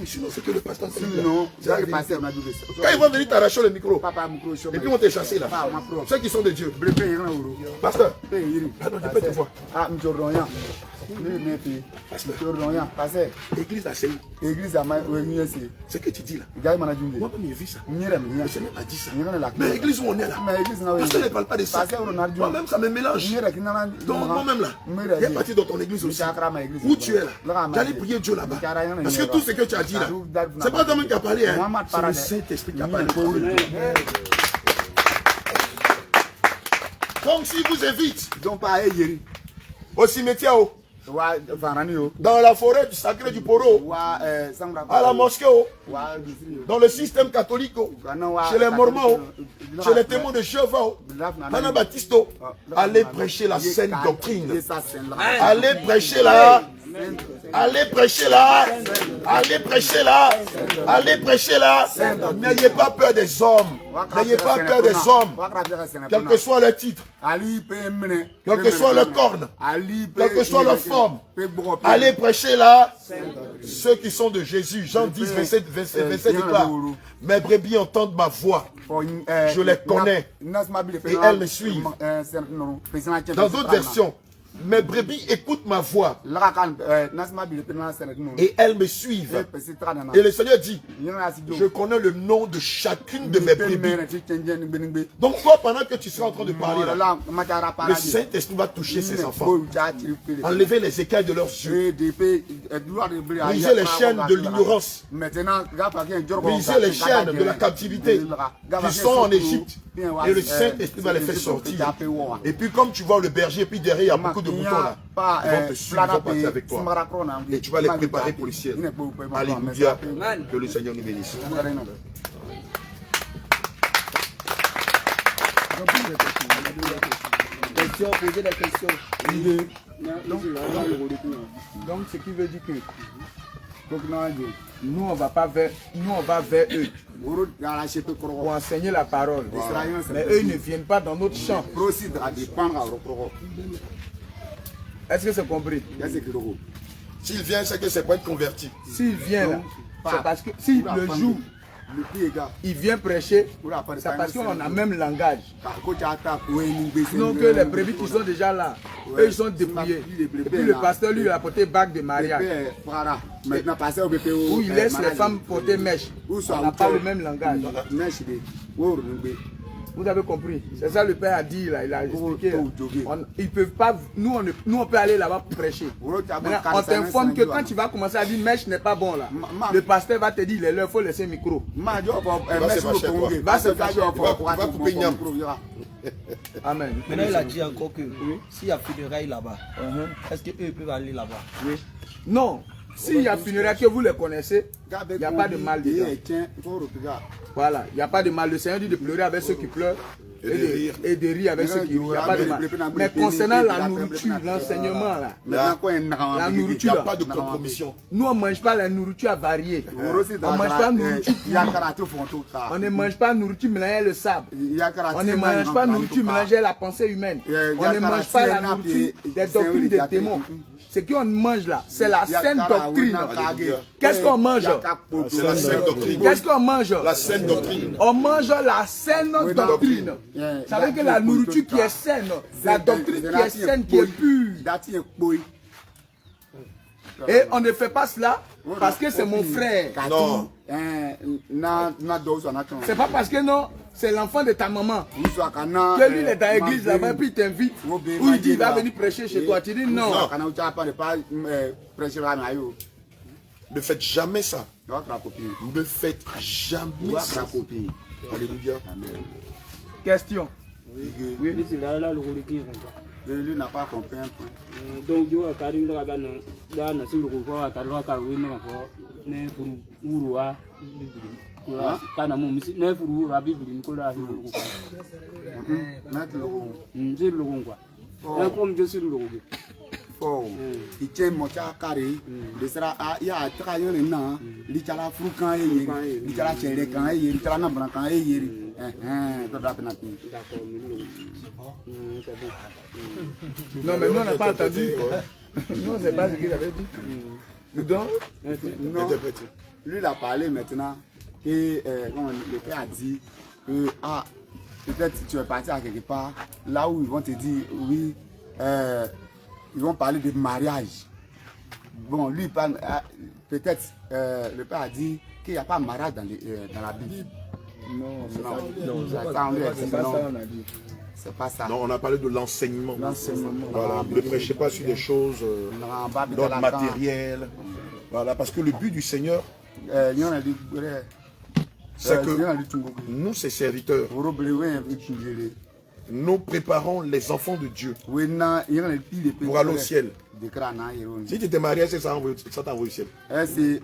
Sinon c'est que le pasteur. Quand ils vont venir t'arracher le micro, et puis on t'a chassé là. Ceux qui sont de Dieu. Pasteur, pardon, je peux te voir. Église à Séou. Ce que tu dis là. Moi-même j'ai vu ça. Le Seigneur m'a dit ça. Mais l'église où on est là, pasteur ne parle pas de ça. Moi-même ça me mélange. Donc moi-même là, il est parti dans ton église aussi. Où tu es là, j'allais prier Dieu là-bas. Parce que tout ce que tu as dit là, c'est pas toi-même qui a parlé, hein. C'est le Saint-Esprit qui a parlé. Donc s'il vous invite au cimetière, dans la forêt du sacré du Poro, à la mosquée, dans le système catholique, chez les Mormons, chez les témoins de Jéhovah, Anabaptistes, allez prêcher la saine doctrine. Allez prêcher là. Allez prêcher là. Allez prêcher là. Allez prêcher là. N'ayez pas peur des hommes. N'ayez pas peur des hommes. Quel que soit leur titre, quel que soit leur corne, quel que soit leur forme, allez prêcher là. Ceux qui sont de Jésus, Jean 10, verset déclare: mes brebis entendent ma voix, je les connais et elles me suivent. Dans d'autres versions, mes brebis écoutent ma voix et elles me suivent. Et le Seigneur dit: je connais le nom de chacune de mes brebis. Donc toi, pendant que tu seras en train de parler là, le Saint-Esprit va toucher ses enfants, enlever les écailles de leurs yeux, briser les chaînes de l'ignorance, briser les chaînes de la captivité qui sont en Égypte. Et le Saint-Esprit va les faire sortir. Et puis comme tu vois le berger, puis derrière il y a beaucoup de moutons là, ils vont te suivre, ils vont partir avec toi. Et tu vas les préparer pour le ciel. Alléluia. Que le Seigneur nous bénisse. Question, poser des questions. Donc ce qui veut dire que nous on va pas vers, nous on va vers eux pour enseigner la parole. Mais eux ils ne viennent pas dans notre champ. Est-ce que c'est compris? S'il vient, c'est que c'est pour être converti. S'il vient là, c'est parce que si le jour il vient prêcher, c'est parce qu'on a même langage. Sinon que les brebis qui sont déjà là, eux ils sont dépouillés. Et puis le pasteur lui il a porté bague de mariage. Où il laisse les femmes porter mèche. On n'a pas le même langage. Vous avez compris? C'est ça le père a dit là, il a expliqué. Ils peuvent pas, nous on peut aller là-bas pour prêcher. Maintenant, on t'informe que quand tu vas commencer à dire mèche n'est pas bon là, le pasteur va te dire il faut laisser le micro. Va se fâcher encore. Va couper une. Amen. Maintenant il a dit encore que s'il y a funérailles là-bas, est-ce qu'eux peuvent aller là-bas? Oui. Non. S'il y a funérailles que vous les connaissez, il n'y a pas de mal dedans. Voilà, il n'y a pas de mal. Le Seigneur dit de pleurer avec ceux qui pleurent et de rire avec ceux qui n'ont pas de mal. Mais concernant la nourriture, l'enseignement, la nourriture, il n'y a pas de compromission. Nous, on ne mange pas la nourriture variée. On ne mange pas nourriture. On ne mange pas nourriture mélangée le sable. On ne mange pas nourriture mélangée à la pensée humaine. On ne mange pas la nourriture des doctrines des démons. Ce qu'on mange là, c'est la saine doctrine. Qu'est-ce qu'on mange? C'est la saine doctrine. Qu'est-ce qu'on mange? La saine doctrine. On mange la saine doctrine. Ça veut dire que la nourriture qui est saine, la doctrine qui est saine, qui est pure. Et on ne fait pas cela parce que c'est mon frère. Non. C'est pas parce que non, c'est l'enfant de ta maman. Que lui il est dans l'église là-bas, puis il t'invite. Ou il dit il va venir prêcher chez toi. Tu dis non. Ne faites jamais ça. Ne faites jamais ça. Alléluia. Question. Oui. Lui n'a pas compris un point. Donc, je vais carrément dans le sur le pouvoir, à la carrière, ne pour quand on me dit ne pour la Bible, Nicolas, j'ai le quoi. Comme je suis le Oh, il tient mon carré, il sera à y a travaillé le nom, l'itala frucan et l'itala chéri quand et l'itala n'abran quand et non, mais nous on n'a pas entendu. Non, c'est pas ce qu'il avait dit. Donc, non, lui il a parlé maintenant et le père a dit que peut-être si tu es parti à quelque part, là où ils vont te dire oui. Ils vont parler de mariage. Bon, lui, peut-être, le père a dit qu'il n'y a pas de mariage dans la Bible. Non, c'est pas ça. Non, on a parlé de l'enseignement. Voilà, ne prêchez pas sur des choses d'ordre matériel. Voilà, parce que le but du Seigneur, c'est que nous, ses serviteurs, nous préparons les enfants de Dieu pour aller au ciel. Si tu t'es marié, est-ce que ça t'envoie au ciel? Si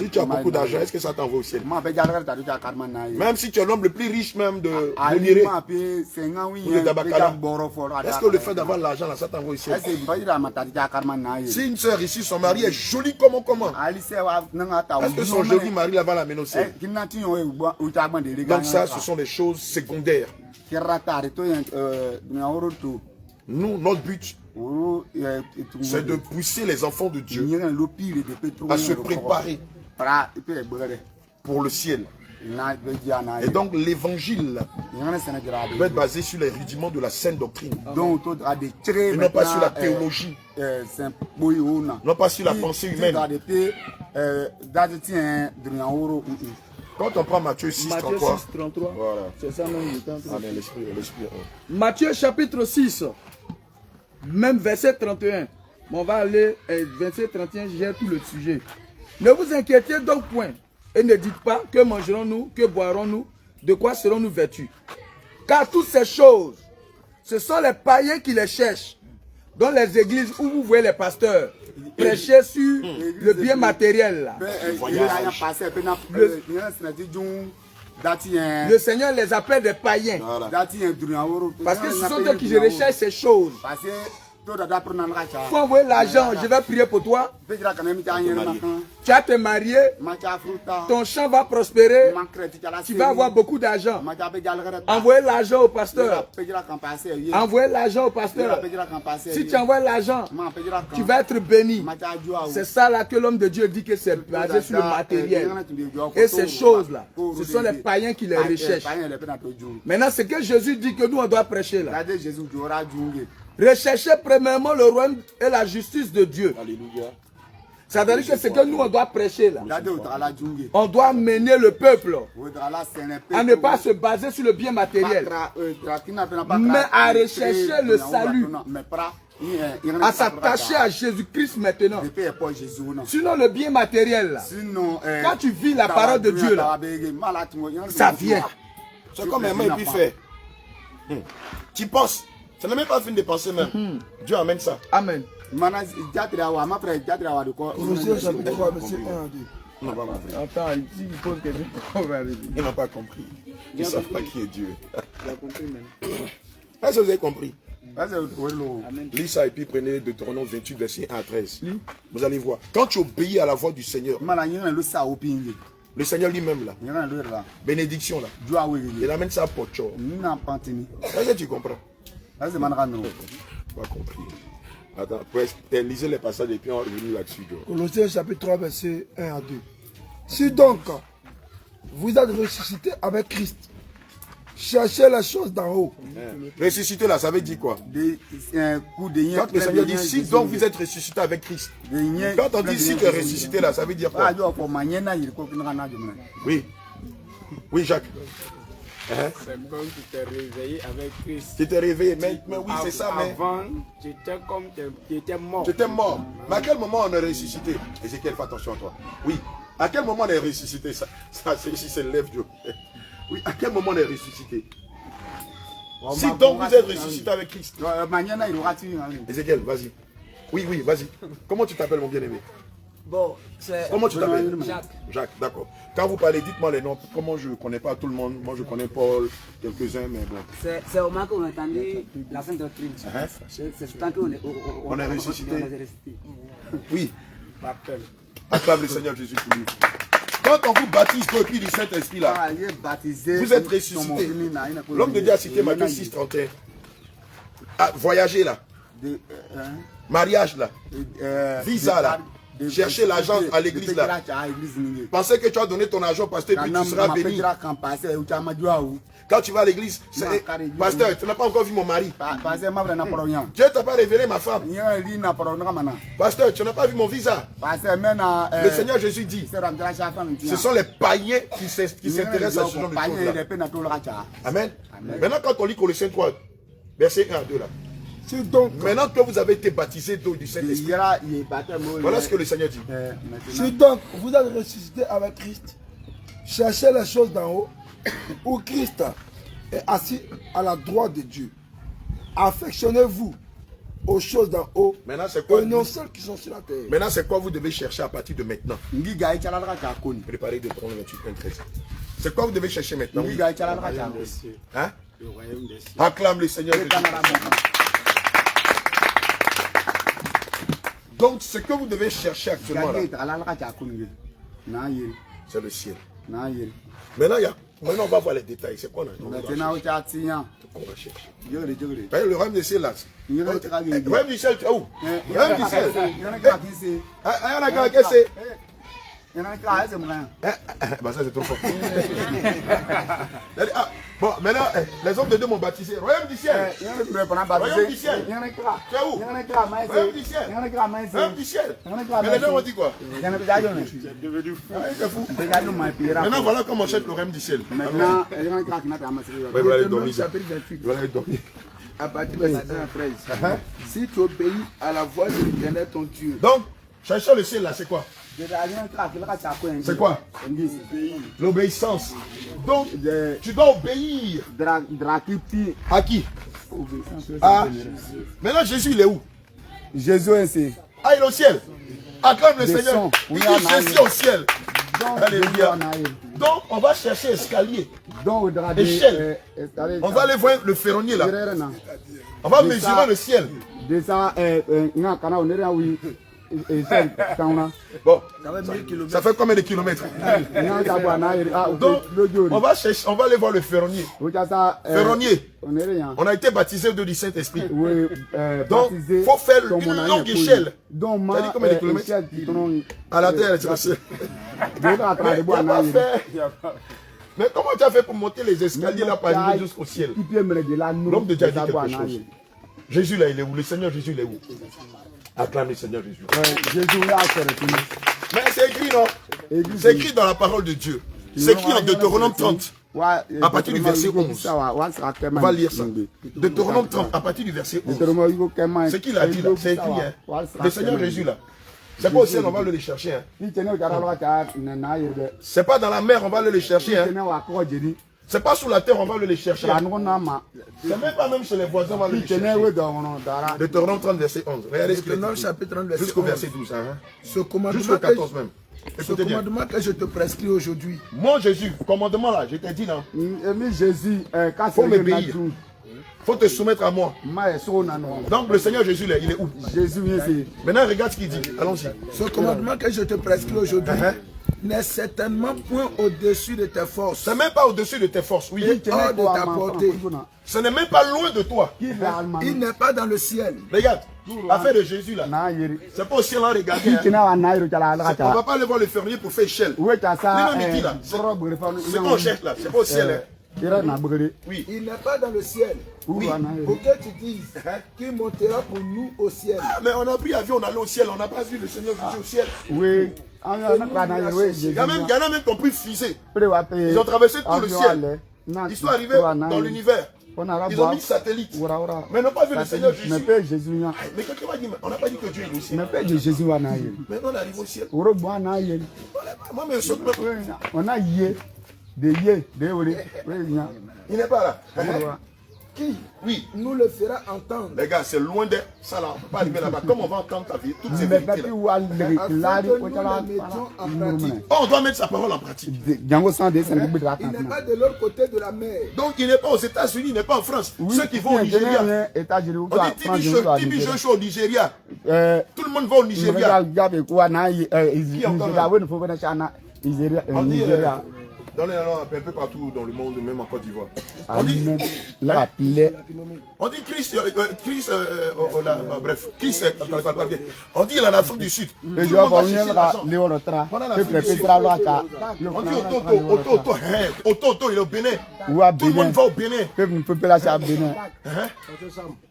tu as beaucoup d'argent, est-ce que ça t'envoie au ciel? Même si tu es l'homme le plus riche même de Niré ou de Dabakala, est-ce que le fait d'avoir l'argent là, ça t'envoie au ciel? Si une soeur ici, son mari est joli, comment? Est-ce que son joli mari là va l'amener au ciel? Donc ça, ce sont des choses secondaires. Nous, notre but, c'est de pousser les enfants de Dieu à se préparer pour le ciel. Et donc l'évangile doit être basé sur les rudiments de la saine doctrine. Et non pas sur la théologie. Non pas sur la pensée humaine. Quand on prend Matthieu 6, 33, voilà. C'est ça même. Amen, l'esprit. Matthieu chapitre 6, même verset 31. On va aller verset 31, je gère tout le sujet. Ne vous inquiétez donc point et ne dites pas que mangerons-nous, que boirons-nous, de quoi serons-nous vêtus. Car toutes ces choses, ce sont les païens qui les cherchent. Dans les églises où vous voyez les pasteurs prêcher sur le bien matériel là. Le Seigneur les appelle des païens. Parce que ce sont eux qui recherchent ces choses. Faut envoyer l'argent, je vais prier pour toi. Tu vas te marier, ton champ va prospérer, tu vas avoir beaucoup d'argent. Envoyez l'argent au pasteur. Envoyez l'argent au pasteur. Si tu envoies l'argent, tu vas être béni. C'est ça là que l'homme de Dieu dit que c'est basé sur le matériel. Et ces choses-là, ce sont les païens qui les recherchent. Maintenant, ce que Jésus dit que nous on doit prêcher là. Recherchez premièrement le royaume et la justice de Dieu. Alléluia. C'est-à-dire que c'est que nous on doit prêcher là. On doit mener le peuple à ne pas se baser sur le bien matériel, mais à rechercher le salut, à s'attacher à Jésus-Christ maintenant. Sinon le bien matériel là, quand tu vis la parole de Dieu là, ça vient. C'est comme un main et puis fait. Tu penses. Ça n'a même pas fini de penser même. Dieu amène ça. Amen. Ils n'ont pas compris. Attends, il pose question. Ils n'ont pas compris. Ils ne savent pas qui est Dieu. Il a compris même. Est-ce que vous avez compris? Lis ça et puis prenez Deutéronome 28, verset 1 à 13. Vous allez voir. Quand tu obéis à la voix du Seigneur, le Seigneur lui-même là, bénédiction là, il amène ça à Pocho. Est-ce que tu comprends? Pas compris. Attends, lisez les passages et puis on revient là-dessus. Colossiens chapitre 3, verset 1 à 2. Si donc vous êtes ressuscité avec Christ, cherchez la chose d'en haut. Ressuscité là, ça veut dire quoi? Quand le Seigneur dit si donc vous êtes ressuscité avec Christ, quand on dit si tu es ressuscité là, ça veut dire quoi? Oui. Oui, Jacques. C'est comme tu t'es réveillé avec Christ. Tu t'es réveillé, mais oui, c'est ça, mais. Avant, tu étais comme tu étais mort. Tu étais mort. Mais à quel moment on est ressuscité? Ézéchiel, fais attention à toi. Oui. À quel moment on est ressuscité? Ça ici, c'est le lève Dieu. Oui, à quel moment on est ressuscité? Si donc vous êtes ressuscité avec Christ. Ézéchiel, vas-y. Oui, oui, vas-y. Comment tu t'appelles, mon bien-aimé? Bon, c'est... Comment tu t'appelles? Jacques. Jacques, d'accord. Quand vous parlez, dites-moi les noms. Comment je ne connais pas tout le monde. Moi, je connais Paul, quelques-uns, mais bon. C'est au moment qu'on a entendu la Sainte Doctrine. C'est tant qu'on est ressuscité. Oui. Acclame le Seigneur Jésus pour lui. Quand on vous baptise depuis du Saint-Esprit là, vous êtes ressuscité. L'homme de Dieu a cité Matthieu 6, 31. Ah, voyager là. Mariage là. Visa là. Chercher l'argent à l'église là. Pensez que tu as donné ton argent au pasteur et puis tu seras béni. Quand tu vas à l'église, pasteur, tu n'as pas encore vu mon mari. Dieu t'a pas révélé ma femme. Pasteur, tu n'as pas vu mon visa. Le Seigneur Jésus dit, ce sont les païens qui s'intéressent à ce genre de choses-là. Amen. Maintenant, quand on lit Colossiens 3, verset 1 à 2 là. Donc, maintenant que vous avez été baptisé d'eau du Saint-Esprit, voilà ce que le Seigneur dit. Si donc vous êtes ressuscité avec Christ, cherchez les choses d'en haut, où Christ est assis à la droite de Dieu. Affectionnez-vous aux choses d'en haut, maintenant, c'est quoi, et non celles qui sont sur la terre. Maintenant, c'est quoi vous devez chercher à partir de maintenant? Préparez de prendre 28, 13. C'est quoi vous devez chercher maintenant? Hein? Le royaume des cieux. Acclame le Seigneur Jésus. Donc, ce que vous devez chercher actuellement là, c'est le ciel. Maintenant, on va voir les détails. C'est quoi là? On va chercher. Le royaume des ciel là. Le royaume du ciel, tu es où? Le royaume du ciel. Bah ça c'est trop fort. Bon, maintenant, les hommes de Dieu m'ont baptisé. Royaume du ciel. Royaume du ciel. Tu es où? Royaume du ciel. Royaume du ciel. Mais les gens ont dit quoi? C'est fou. Maintenant, voilà comment on cherche le royaume du ciel. Maintenant, vous allez dormir. Chapitre 28. Vous allez dormir. À partir de 13. Si tu obéis à la voix de l'Éternel ton Dieu. Donc, chercher le ciel là, c'est quoi? C'est quoi? L'obéissance. Donc, tu dois obéir. À qui? Ah. Maintenant, Jésus, il est où? Jésus est ah, il est au ciel. Acclame le Seigneur. Il dit Jésus au ciel. Alléluia. Donc, on va chercher escalier. Échelle. On va aller voir le ferronnier là. On va mesurer le ciel. Bon, ça fait combien de kilomètres? Donc, on va aller voir le ferronnier. Ferronnier, on a été baptisé du Saint-Esprit. Donc, il faut faire une longue échelle. Tu as dit combien de kilomètres? À la terre, c'est le ciel. Mais comment tu as fait pour monter les escaliers là pour arriver jusqu'au ciel? L'homme de Dieu a dit quelque chose. Jésus là, il est où? Le Seigneur Jésus, il est où? Acclame le Seigneur Jésus. Mais c'est écrit, non? C'est écrit dans la parole de Dieu. C'est écrit en Deutéronome 30. À partir du verset 11. On va lire ça. Deutéronome 30, à partir du verset 11. Ce qu'il a dit là, c'est écrit. Hein. Le Seigneur Jésus là. C'est pas au ciel, on va le chercher. Hein. C'est pas dans la mer, on va le chercher. Hein. C'est pas sous la terre, on va le chercher. C'est même pas même chez les voisins, on va le chercher. Deutéronome 30, verset 11. Regardez ce que chapitre 30, verset 11. Jusqu'au verset 12. Hein. Ce commandement jusqu'au 14 même. Ce commandement que je te prescris aujourd'hui. Mon Jésus, commandement là, je t'ai dit non. Jésus, faut m'obéir. Faut te soumettre à moi. Donc le Seigneur Jésus, là, il est où? Jésus vient ici. Maintenant, regarde ce qu'il dit. Allons-y. Ce commandement que je te prescris aujourd'hui n'est certainement point au-dessus de tes forces. Ce n'est même pas au-dessus de tes forces. Oui. Et hors de ta portée. Ce n'est même pas loin de toi. Il n'est pas dans le ciel. Regarde, l'affaire de Jésus là. C'est pas au ciel, hein, regardez. Hein. On ne va pas aller voir le fermier pour faire échelle. C'est qu'on cherche là. C'est pas au ciel. Hein. Oui. Il n'est pas dans le ciel. Oui. Pour que tu dises qu'il montera pour nous au ciel. Ah, mais on a pris avion, on allait au ciel. On n'a pas vu le Seigneur Jésus au ciel. Oui. Il y en a même qui ont pris fusée. Ils ont traversé tout le ciel. Ils sont arrivés dans l'univers. Ils ont mis satellite. Mais ils n'ont pas vu le Seigneur Jésus. Mais quand tu vas dire, on n'a pas dit que Dieu est au ciel. Mais on arrive au ciel. Moi, mais on a yé. Il n'est pas là. Qui oui. nous le fera entendre. Les gars, c'est loin de ça là. On ne peut pas arriver là-bas. Comme on va entendre ta vie, toutes ces vérités là. On doit mettre sa parole en pratique. Il n'est pas de l'autre côté de la mer. Donc il n'est pas aux États-Unis, il n'est pas en France. Oui, ceux qui vont au Nigeria. On dit Tibi Joshua au Nigeria. Tout le monde va au Nigeria. Dans les un peu partout dans le monde, même en Côte d'Ivoire. On dit Christ, bref, Christ, on dit en Afrique du Sud. On dit Ototo, il est au Bénin. Tout le monde va au Bénin.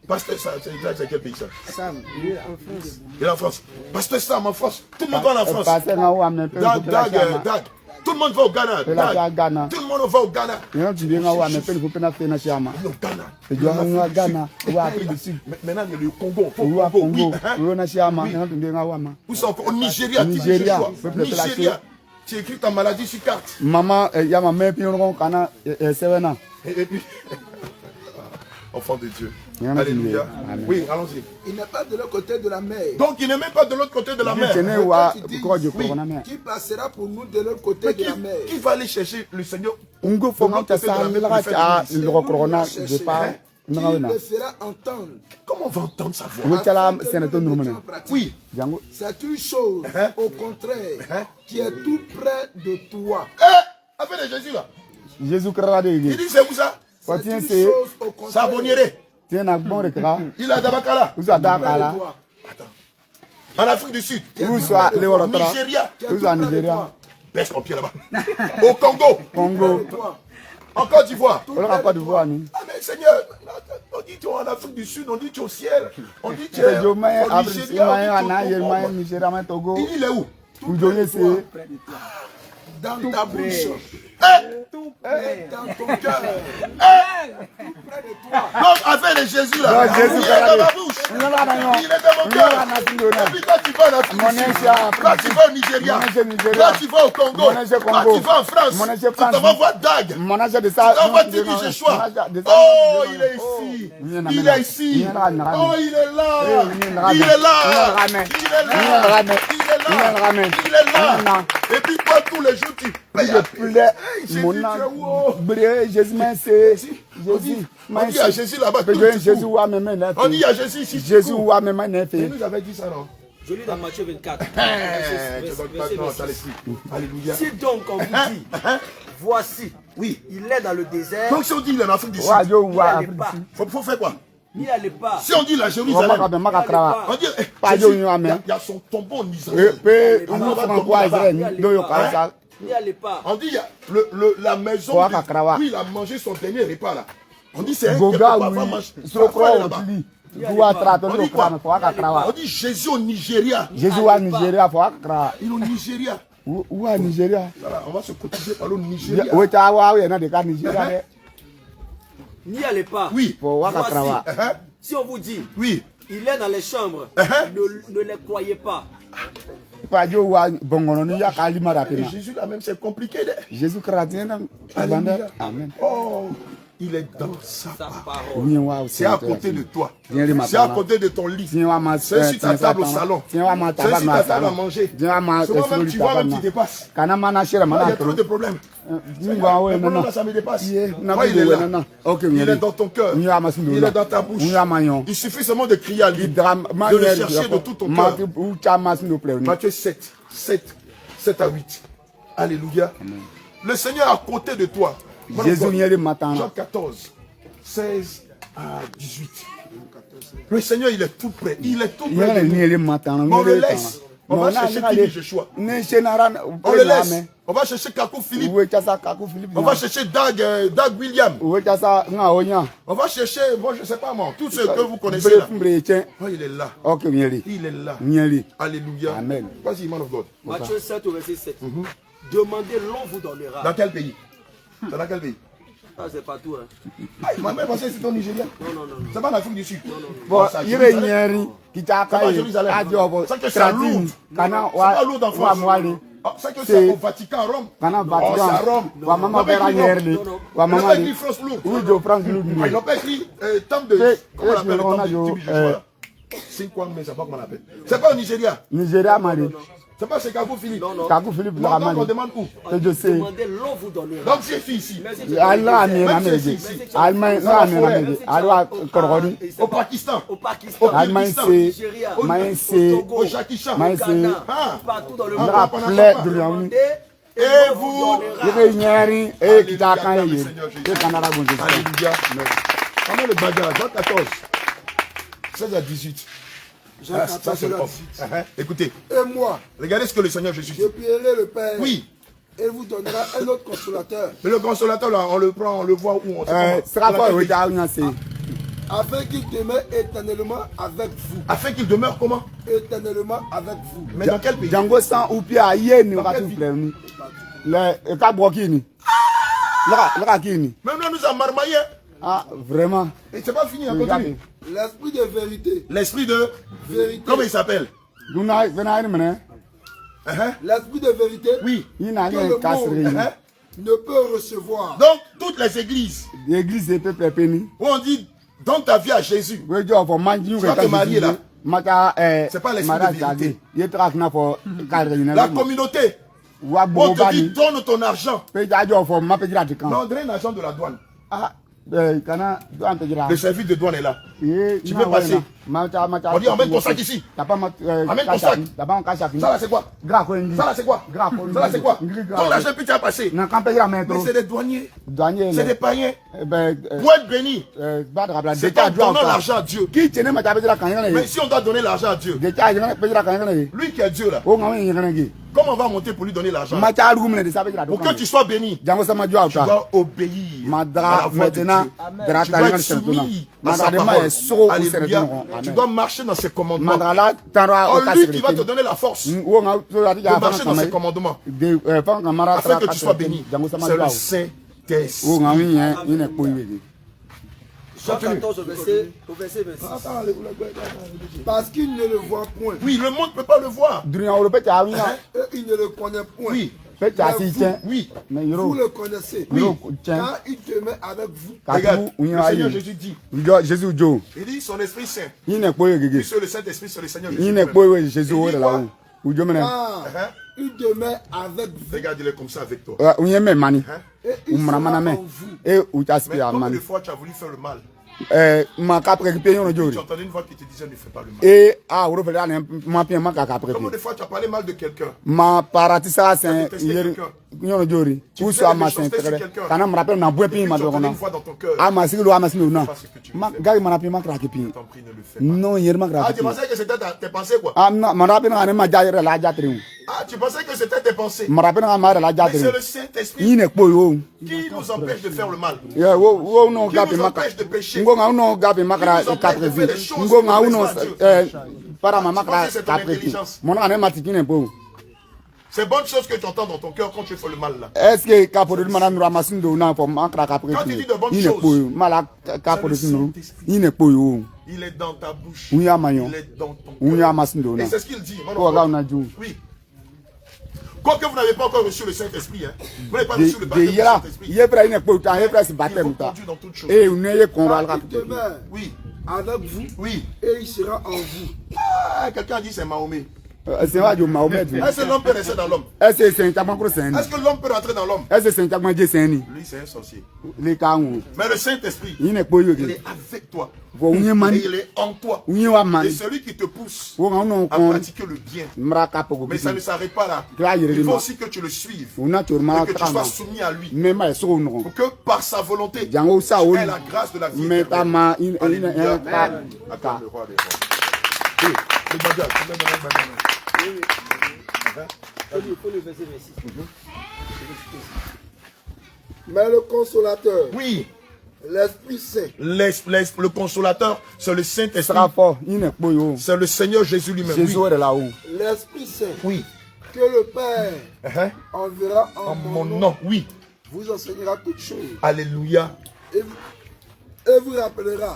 Pasteur Sam, c'est quel pays ça? Sam, il est en France. Il est en France. Pasteur Sam en France. Tout le monde va en France. Dag. Tout le monde va au Ghana. Tout le monde va au Ghana. Maintenant, il y a le Congo. Où sont encore au Nigeria. Nigeria. Tu écris ta maladie sur carte. Maman, il y a ma mère qui et puis, enfant de Dieu. Alléluia. Oui, allons-y. Il n'est pas de l'autre côté de la mer. Donc il n'est même pas de l'autre côté de la mer. Qui passera pour nous de l'autre côté de la mer? Qui va aller chercher le Seigneur? Il le fera entendre. Comment on va entendre sa voix? Oui. C'est une chose, au contraire, qui est tout près de toi. Affaire de Jésus là. Jésus il dit c'est où ça? C'est une chose, au contraire. Savonniere. Il a Dabakala. Attends. En Afrique du Sud. Où soit au Nigeria. Où en Nigeria? Baisse ton pied là-bas. Au Congo. En Côte d'Ivoire. Ah mais Seigneur, on dit tu es en Afrique du Sud, on dit tu es au ciel. On dit tu es au Nigeria. Il est où? Dans ta bouche. Tout près dans ton cœur. Tout près de toi. Donc, affaire de Jésus là. Il est dans ma bouche. Il est dans mon cœur. Et puis quand tu vas en Afrique, quand tu vas au Nigeria, quand tu vas au Congo, quand tu vas en France, tu vas voir Dag. Tu vas voir Tibi Joshua. Oh, il est ici. Il est ici. Oh, il est là. Il est là. Il est là. Et puis toi, tous les jours, tu payes. On dit à Jésus là-bas. On dit à Jésus ici. Jésus nous avait dit ça, non? Je lis dans Matthieu 24. Alléluia. Si donc on vous dit, voici, oui, il est dans le désert. Donc si on dit il est en Afrique du Sud, faut faire quoi? N'y allez pas. Si on dit la Jérusalem, on dit il y a son tombeau en Israël. N'y allez pas. On dit la maison, oui, il a mangé son dernier repas là. On dit c'est un qui va manger là-bas. On dit Jésus au Nigeria. Jésus au Nigeria. Il est au Nigeria. Où à Nigeria? On va se cotiser par le Nigeria. N'y allez pas. Oui. Voici, si on vous dit, oui, il est dans les chambres, ne les croyez pas. Jésus là même c'est compliqué. Jésus chrétien. Amen. Oh, Il est dans sa parole. Wow, c'est à côté de toi. C'est à côté de ton lit. C'est sur ta table au salon. C'est sur ta table à manger. Souvent même tu vois même tu dépasses. Il y a trop de problèmes. Là, ça me dépasse. Il est là. Il est dans ton cœur. Il est dans ta bouche. Il suffit seulement de crier à lui. De le chercher de tout ton cœur. Matthieu 7 à 8. Alléluia. Le Seigneur est à côté de toi. Jean 14, 16 à 18. Le Seigneur, il est tout près. Il est tout près de nous. On le laisse. On va chercher Philippe Joshua. On le laisse. On va chercher Kakou Philippe. On va chercher Dag William. On va chercher, bon, je ne sais pas moi, tous ceux que vous connaissez là. Oh, il est là. Il est là. Alléluia. Amen. Vas-y, man of God. Matthieu 7 au verset 7. Demandez, l'on vous donnera. Dans quel pays? Dans quel pays? Ah, c'est partout. Hein. Ah, il m'a même pensé que c'est au Nigeria. Non. C'est pas en Afrique du Sud. Bon, il est Jérusalem. C'est pas Jérusalem. C'est que c'est à Lourdes. C'est pas Lourdes en France. C'est que c'est au Vatican, à Rome. C'est à Rome. On n'a pas écrit France Lourdes. Ils n'ont pas écrit temple de... Comment on appelle le temple de Tibi Joshua? C'est quoi, mais c'est pas comment on appelle. C'est pas au Nigeria. C'est pas chez Kakou Philippe. Non. Donc on demande où? Demandez, l'on vous donnera. Donc tu es fille ici. Au Pakistan. Au Pakistan. Au Ghana. Partout dans le monde. Et vous. Alléluia. Comment le bagage? Jean 14. 16 à 18. Ça c'est le écoutez. Et moi, regardez ce que le Seigneur Jésus dit. Je prierai le Père. Oui. Et vous donnera un autre consolateur. Mais le consolateur là, on le prend, on le voit où on afin qu'il demeure éternellement avec vous. Afin qu'il demeure comment? Éternellement avec vous. Mais dans quel pays? Django sans ou puis aïe ni va tout plaire ni. Le kabokini. Même là nous avons marmaillé. Ah vraiment. Et c'est pas fini, on continue. L'esprit de vérité. L'esprit de vérité. Comment il s'appelle? L'esprit de vérité. Oui. Que le monde ne peut recevoir. Donc toutes les églises. L'église est peuple où on dit donne ta vie à Jésus. Tu vas te marier là. C'est pas l'esprit de vérité. La communauté. On te dit donne ton argent. Non, donne l'argent de la douane. Le service de douane est là. Tu peux passer. On dit emmène ton sac ici. Amène ton sac. Ça là c'est quoi? Ça là c'est quoi? Ça là c'est quoi? Ton argent puis tu as passé. Mais c'est des douaniers. C'est des païens. Pour être béni. C'est en donnant l'argent à Dieu. Mais si on doit donner l'argent à Dieu, lui qui est Dieu là, comment on va monter pour lui donner l'argent? Pour que tu sois béni, tu dois obéir à la voix de Dieu. Tu dois être soumis à sa parole. Alléluia. Tu dois marcher dans ses commandements. Lui qui va te donner la force de marcher dans ses commandements afin que tu sois béni. C'est le Saint-Esprit. Jean 14 au verset 26. Parce qu'il ne le voit point. Oui, le monde ne peut pas le voir. Et il ne le connaît point. Oui. Oui. Vous le connaissez. Oui. Car il demeure avec vous. Regarde, le Seigneur Jésus dit. Il dit son Esprit Saint. Puis sur le Saint-Esprit, sur le Seigneur Jésus. Il demeure avec vous. Regarde-le comme ça avec toi. Et il sera en vous. Mais combien de fois tu as voulu faire le mal? Tu entendais une voix qui te disait ne fais pas le mal. Combien de fois tu as parlé mal de quelqu'un? Non, ah, tu pensais que c'était tes pensées quoi? Ah, tu pensais que c'était tes pensées? Mais c'est le Saint-Esprit qui nous empêche de faire le mal. Qui nous empêche de pécher. Qui nous empêche de faire les choses qui Dieu. C'est bonne chose que tu entends dans ton cœur quand tu fais le mal là. Quand tu dis de bonnes choses, il est dans ta bouche. Il est dans ton cœur. Et c'est ce qu'il dit. Oui. Quoi que vous n'avez pas encore reçu le Saint-Esprit, hein. Vous n'avez pas reçu le baptême du Saint-Esprit. Il faut conduire dans toutes choses. Oui. Avec vous. Oui. Et il sera en vous. Ah, quelqu'un dit c'est Mahomet. Est-ce que l'homme peut rester dans l'homme? Est-ce que l'homme peut rentrer dans l'homme? Lui, c'est un sorcier. Mais le Saint-Esprit, il est avec toi. Et il est en toi. Et celui qui te pousse à pratiquer le bien. Mais ça ne s'arrête pas là. Il faut aussi que tu le suives. Et que tu sois soumis à lui. Pour que par sa volonté, tu aies la grâce de la vie. Alléluia. Acclame le roi des rois. Il faut le verset 26. Mais le consolateur, Oui, l'Esprit Saint, le consolateur, c'est le Saint-Esprit. C'est le Seigneur Jésus lui-même. Oui. l'Esprit Saint, Oui. que le Père enverra en mon nom, Oui. vous enseignera toutes choses Alléluia. et vous rappellera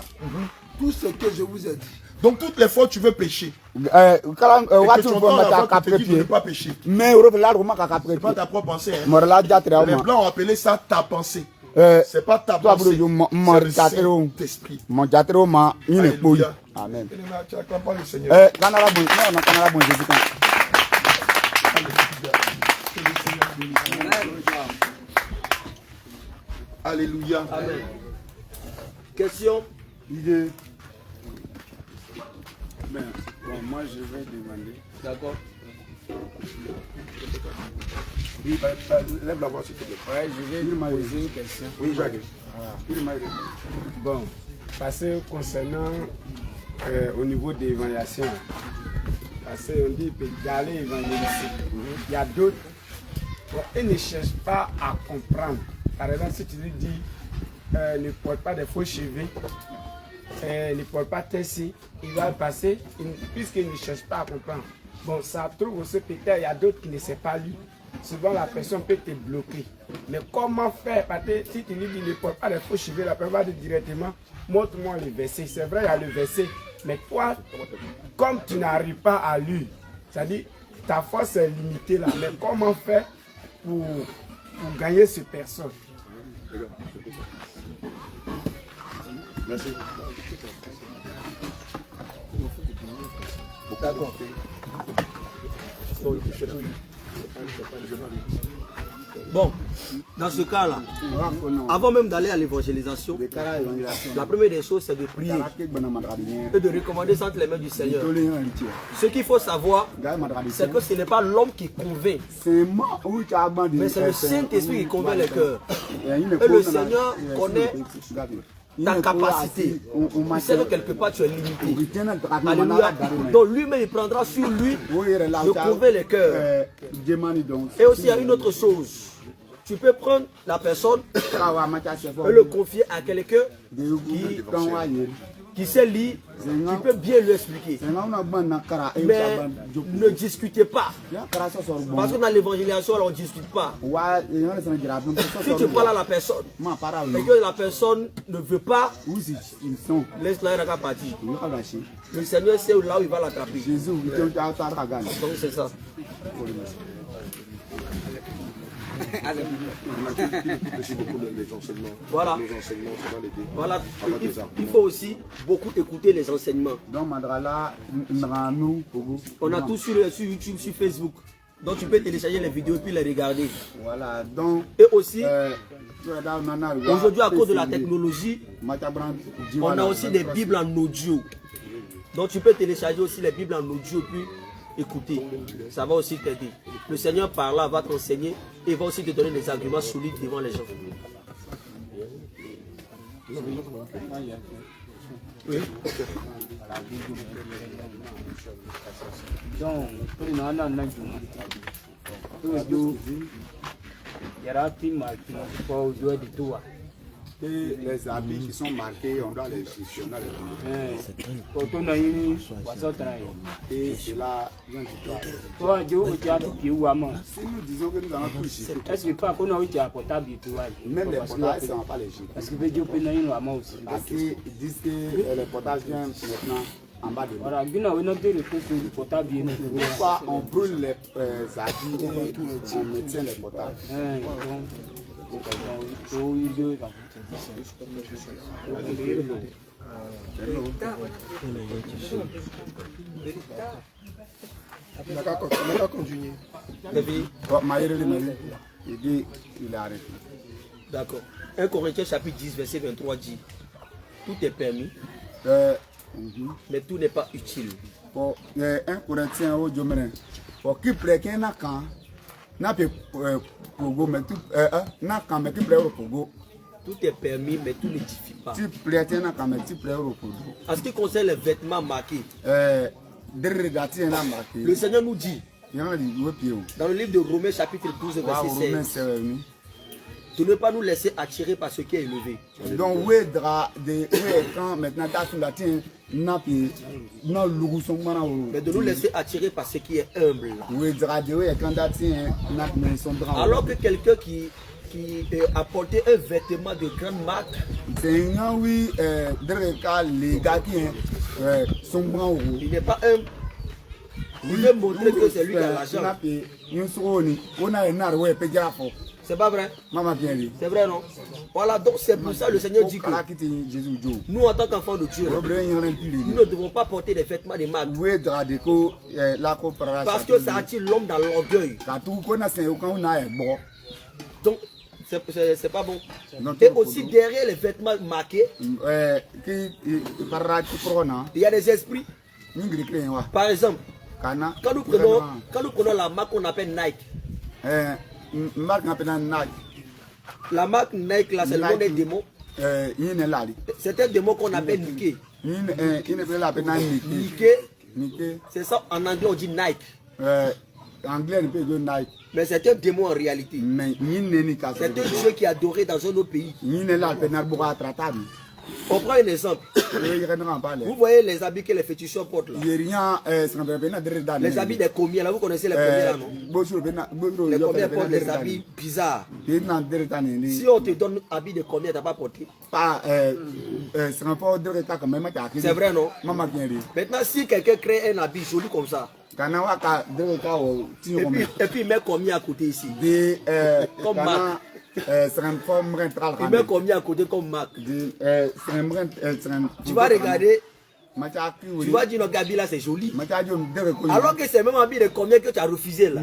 tout ce que je vous ai dit. Donc toutes les fois que tu veux pécher, et que tu entends la voix qui te dit de ne pas pécher, c'est pas ta propre pensée. Hein. Les Blancs ont appelé ça ta pensée. C'est pas ta pensée, c'est le Saint-Esprit. Alléluia. Amen. Tu n'acclames pas le Seigneur. Alléluia. Amen. Question? Bon, moi je vais demander. D'accord. Oui, lève la voix s'il te plaît. Ouais, je vais poser une question. Oui, Jacques. Bon, parce que concernant au niveau de l'évaluation, parce qu'on dit d'aller évangéliser, il y a d'autres, bon, ils ne cherchent pas à comprendre. Par exemple, si tu lui dis ne porte pas de faux cheveux, ne porte pas tessi, il va passer, puisqu'il ne cherche pas à comprendre. Bon, ça trouve aussi peut-être, il y a d'autres qui ne savent pas lire. Souvent, la personne peut te bloquer. Mais comment faire? Parce que si tu lui dis ne porte pas de faux cheveux, la personne va dire directement, montre-moi le verset. C'est vrai, il y a le verset. Mais toi, comme tu n'arrives pas à lire, c'est-à-dire ta force est limitée là. Mais comment faire pour gagner cette personne? Merci. D'accord. Bon, dans ce cas-là, avant même d'aller à l'évangélisation, la première des choses, c'est de prier et de recommander ça entre les mains du Seigneur. Ce qu'il faut savoir, c'est que ce n'est pas l'homme qui convainc, mais c'est le Saint-Esprit qui convainc les cœurs. Et le Seigneur connaît ta capacité. Il sait que quelque part tu es limité. Alléluia. Donc lui-même il prendra sur lui de convaincre les cœurs. Et aussi il y a une autre chose. Tu peux prendre la personne et le confier à quelqu'un qui sait lire, qui peut bien lui expliquer. Mais ne discutez pas. Parce que dans l'évangélisation, on ne discute pas. Si tu parles à la personne et que la personne ne veut pas, laisse-la partir. Le Seigneur sait là où il va l'attraper. Donc c'est ça. Voilà. Voilà. Il faut aussi beaucoup écouter les enseignements. On a tout sur YouTube, sur Facebook. Donc tu peux télécharger les vidéos et puis les regarder. Voilà. Donc, et aussi, aujourd'hui à cause de la technologie, on a aussi des Bibles en audio. Donc tu peux télécharger aussi les Bibles en audio puis écouter. Ça va aussi t'aider. Le Seigneur par là va t'enseigner et va aussi te donner des arguments solides devant les gens. Oui. Et les habits qui sont marqués, on doit les gestionner. Et c'est là, si nous disons que nous allons tout jeter, même les portages, ça ne va pas les jeter. Parce qu'ils disent que les portages viennent maintenant en bas de l'eau. Voilà, Pourquoi on brûle les habits et on maintient les potables? On n'a pas continué. Il a arrêté. D'accord. 1 Corinthiens chapitre 10, verset 23 dit, tout est permis, mais tout n'est pas utile. Pour 1 Corinthiens au Jomene, pour qui prêtait n'a qu'un n'a pas pour mais tout n'a qu'un mais qui prête au Pogo. Tout est permis, mais tout n'édifie pas. Tu prêtais n'a qu'un mais tu prêtes au Pogo. En ce qui concerne les vêtements marqués, le Seigneur nous dit, dans le livre de Romains chapitre 12, verset 16, de ne pas nous laisser attirer par ce qui est élevé. Donc, mais de nous laisser attirer par ce qui est humble. Alors que quelqu'un qui a porté un vêtement de grande marque, il n'est pas humble. Il veut montrer que c'est lui qui a l'argent. C'est pas vrai? C'est vrai, non? Voilà, donc c'est pour ça que le Seigneur dit que nous, en tant qu'enfants de Dieu, nous ne devons pas porter des vêtements de marque. Parce que ça attire l'homme dans l'orgueil. Donc, c'est pas bon. Et aussi, derrière les vêtements marqués, il y a des esprits. Par exemple, quand nous prenons la marque qu'on appelle Nike, la marque Nike, là, c'est le nom des démons. C'est un démon qu'on appelle Nike. Nike, c'est ça, en anglais on dit Nike. Mais c'est un démon en réalité. C'est un Dieu qui est adoré dans un autre pays. On prend un exemple. Vous voyez les habits que les féticheurs portent là. Les habits des commiers là, vous connaissez les commiers là, non? Les commiers portent des habits bizarres. Si on te donne un habit de commiers, tu n'as pas porté. C'est vrai, non? Maintenant, si quelqu'un crée un habit joli comme ça, et puis il met commis à côté ici, comme marque. Il met commis à côté comme marque. Tu vas regarder, tu vas dire non, Gabi là c'est joli. Alors que c'est même habit de combien que tu as refusé là.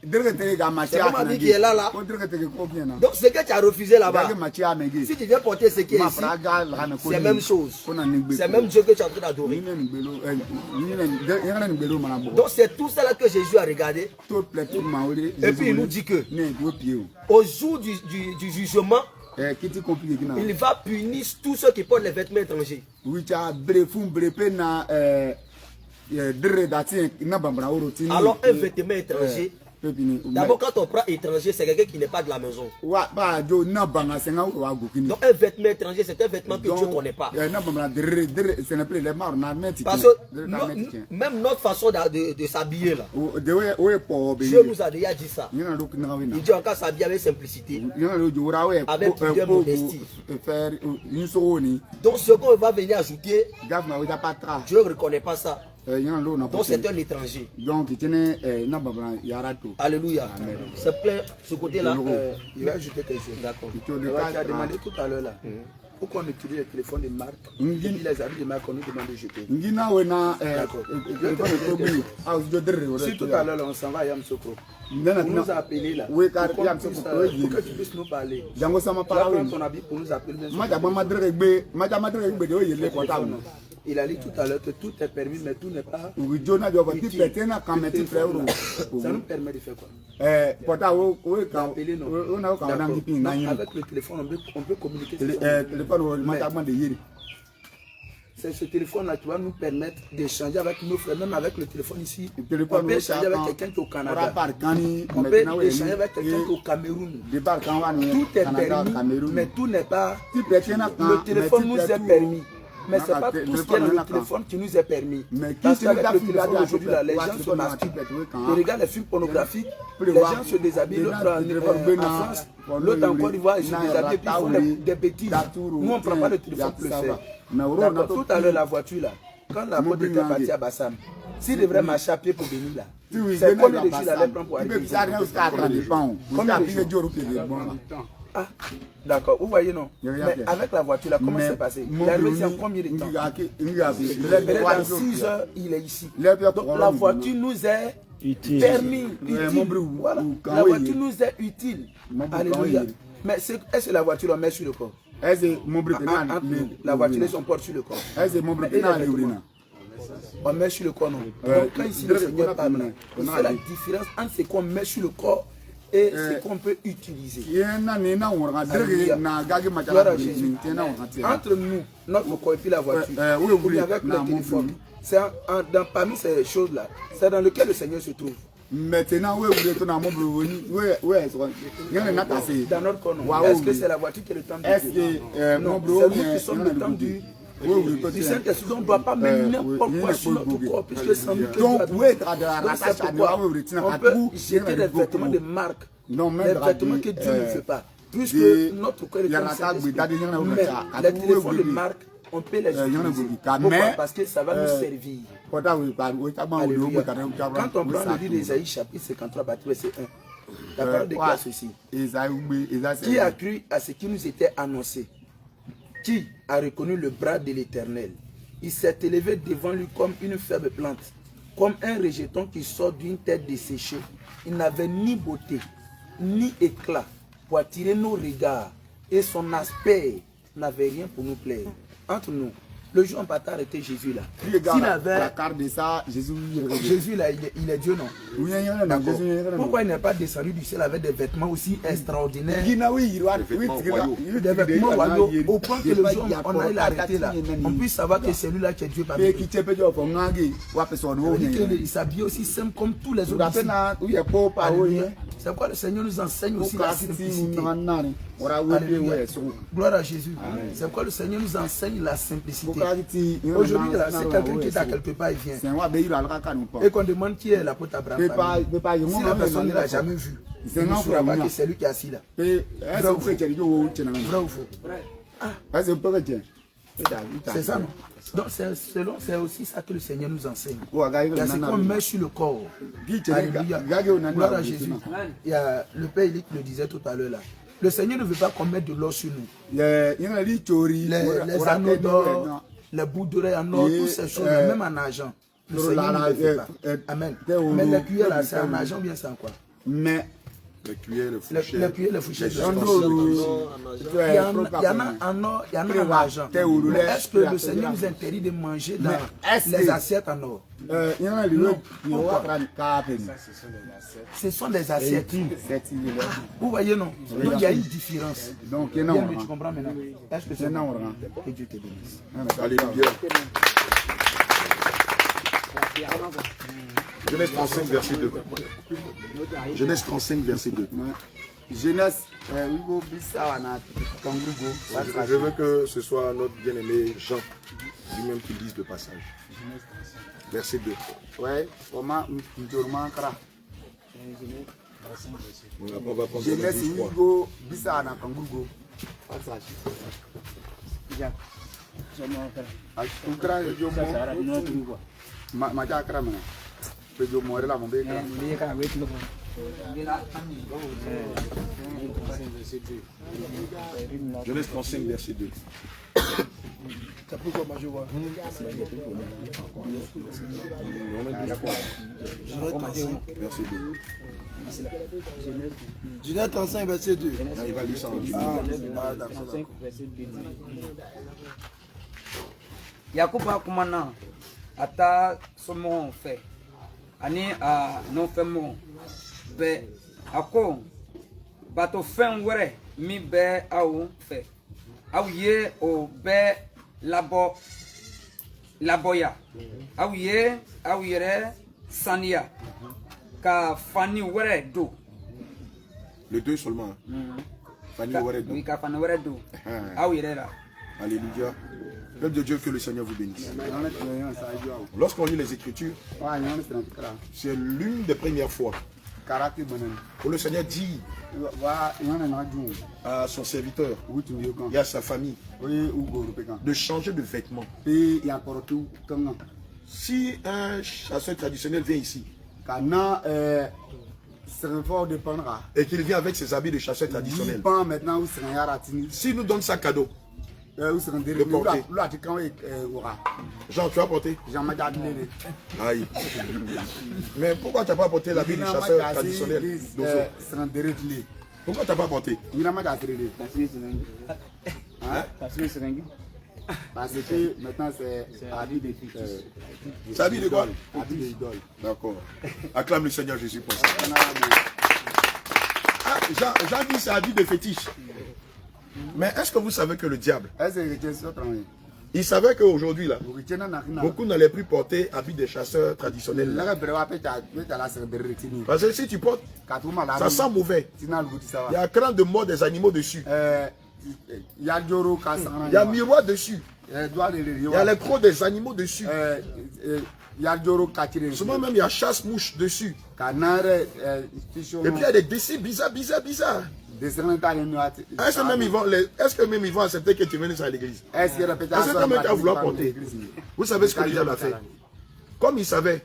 C'est même habit qui est là. Donc ce que tu as refusé là-bas, si tu viens porter ce qui est ici, c'est la même chose. C'est même Dieu que tu es en train d'adorer. Donc c'est tout ça là que Jésus a regardé. Et puis il nous dit que au jour du jugement, il va punir tous ceux qui portent les vêtements étrangers. Alors un vêtement étranger, d'abord quand on prend étranger, c'est quelqu'un qui n'est pas de la maison. Donc un vêtement étranger, c'est un vêtement que Dieu ne connaît pas. Parce que même notre façon de s'habiller là, Dieu nous a déjà dit ça. Il dit encore s'habiller avec simplicité, avec pudeur, modestie. Donc ce qu'on va venir ajouter, Dieu ne reconnaît pas ça. Donc c'est un étranger. Alléluia. C'est plein ce côté-là. Il va ajouter quelque chose. D'accord. Tu as demandé tout à l'heure là. Pourquoi on utilise les téléphones de marque et puis les habits de marque, on nous demande de jeter. D'accord. Si tout à l'heure on s'en va à Yamsoko, on nous a appelé là. Pour que tu puisses nous parler. Tu vas prendre ton habit pour nous appeler. Il a dit tout à l'heure que tout est permis, mais tout n'est pas utile. Ça nous permet de faire quoi? D'appeler, non. Avec le téléphone, on peut communiquer. C'est ce téléphone-là qui va nous permettre d'échanger avec nos frères, même avec le téléphone ici. On peut échanger avec quelqu'un qui est au Canada. On peut échanger avec quelqu'un qui est au Cameroun. Tout est permis, mais tout n'est pas. Le téléphone nous est permis. Mais ce n'est pas tout ce qui est dans le téléphone qui nous est permis. Parce qu'avec le téléphone aujourd'hui, les gens se masturbent. Ils regardent les films pornographiques, les gens se déshabillent. L'autre en France, l'autre en Côte d'Ivoire, ils se déshabillent et puis ils font des bêtises. Nous, on ne prend pas le téléphone pour le faire. D'accord, tout à l'heure, la voiture là. quand la porte était partie à Bassam, s'il devrait marcher à pied pour venir là, c'est combien de jours il allait prendre pour arriver ici? Ah, d'accord, vous voyez non? Mais avec la voiture là, comment c'est passé? Il est arrivé en combien de temps? Dans 6 heures, il est ici. Donc la voiture nous est permis, utile. Voilà. La voiture nous est utile. Alléluia. Mais est-ce que la voiture on met sur le corps? La voiture, on porte sur le corps. On met sur le corps, non? Donc, quand ici le Seigneur parle, il fait la différence entre ce qu'on met sur le corps et ce qu'on peut utiliser. Entre nous, notre corps et puis la voiture, ou avec le téléphone, c'est parmi ces choses-là, c'est dans lequel le Seigneur se trouve. Maintenant, dans notre corps, non. Est-ce que c'est la voiture qui est le temps de Dieu? Non, c'est nous qui sommes le temps du Saint-Esprit. On ne doit pas mettre n'importe quoi sur notre corps, puisque sans nous, on peut jeter des vêtements de marque, des vêtements que Dieu ne fait pas, puisque notre corps est un Saint-Esprit. Mais les téléphones de marque, on peut les utiliser. Pourquoi? Parce que ça va nous servir. Alléluia. Quand on prend le livre d'Ésaïe, chapitre 53, verset 1, la parole déclare ceci. Qui a cru à ce qui nous était annoncé? Qui a reconnu le bras de l'Éternel? Il s'est élevé devant lui comme une faible plante, comme un rejeton qui sort d'une tête desséchée. Il n'avait ni beauté, ni éclat pour attirer nos regards, et son aspect n'avait rien pour nous plaire. Entre nous, le jour où on va arrêter Jésus là, s'il avait la carte de ça, Jésus là, il est Dieu, non? Pourquoi il n'est pas descendu du ciel avec des vêtements aussi extraordinaires? Des vêtements royaux, au point que le jour où on aille l'arrêter là, on puisse savoir que c'est lui là qui est Dieu parmi nous. Il s'habille aussi simple comme tous les autres. C'est pourquoi le Seigneur nous enseigne aussi la simplicité. Gloire à Jésus. C'est pourquoi le Seigneur nous enseigne la simplicité. Aujourd'hui, c'est quelqu'un qui est à quelque part, il vient. Et qu'on demande qui est l'apôtre Abraham. Si la personne ne l'a jamais vu, il ne saura pas que c'est lui qui est assis là. Vrai ou faux? C'est ça, non? Donc c'est aussi ça que le Seigneur nous enseigne. Il y a ce qu'on met sur le corps. Alléluia. Gloire à Jésus. Il y a, le Père Élie le disait tout à l'heure là. Le Seigneur ne veut pas qu'on mette de l'or sur nous. Les anneaux d'or, les bouts d'oreilles en or, toutes ces choses, même en argent. Le Seigneur ne le veut pas. Amen. Mais les cuillères là, c'est en argent ou bien c'est en quoi? Mais les cuillères, les fourchettes. Il y en a en or, il y en a en argent. Mais est-ce que le Seigneur nous interdit de manger dans les assiettes en or? Non. Ce sont des assiettes. Vous voyez, non? Donc il y a une différence. Donc, tu comprends maintenant? Est-ce que c'est non? Que Dieu te bénisse. Alléluia. Genèse 35, verset 2. Genèse 35, verset 2. Genèse, je veux que ce soit notre bien-aimé Jean lui-même qui lise le passage. Verset 2. Ouais, comment on va prendre Genèse, Genèse 35, verset 2. Genèse 35, verset 2. Il va lire ça en Yakuba kumana ata somo fe ani a no fe mo be ako bato fen were mi be awu fe awu ye o be laboya awu ye awu yere sania ka fani were do le 2 seulement. Fani were do. Oui, ka fani were do. Awu yere là. Alléluia. Peuple de Dieu, que le Seigneur vous bénisse. Lorsqu'on lit les Écritures, c'est l'une des premières fois Pour le Seigneur dit à son serviteur et à sa famille de changer de vêtements. Si un chasseur traditionnel vient ici et qu'il vient avec ses habits de chasseur traditionnel, s'il nous donne sa cadeau, de porter. Jean, tu as porté? Aïe. Mais pourquoi tu n'as pas porté l'habit du chasseur traditionnel? Pourquoi tu n'as pas porté? Parce que maintenant c'est habit de c'est habit de quoi? Habit d'idole. D'accord. Acclame le Seigneur Jésus pour ça. Ah, Jean dit c'est habit de fétiche. Mais est-ce que vous savez que le diable, il savait qu'aujourd'hui là, beaucoup n'allaient plus porter habit des chasseurs traditionnels. Parce que si tu portes, ça sent mauvais. Il y a cran de mort des animaux dessus. Il y a miroir dessus. Il y a les crocs des animaux dessus. Souvent même il y a chasse-mouche dessus. Et puis il y a des décès bizarres. Est-ce que même ils vont accepter que tu viennes à l'église? Est-ce que même tu as voulu porter? Vous savez ce que le diable a fait? Comme il savait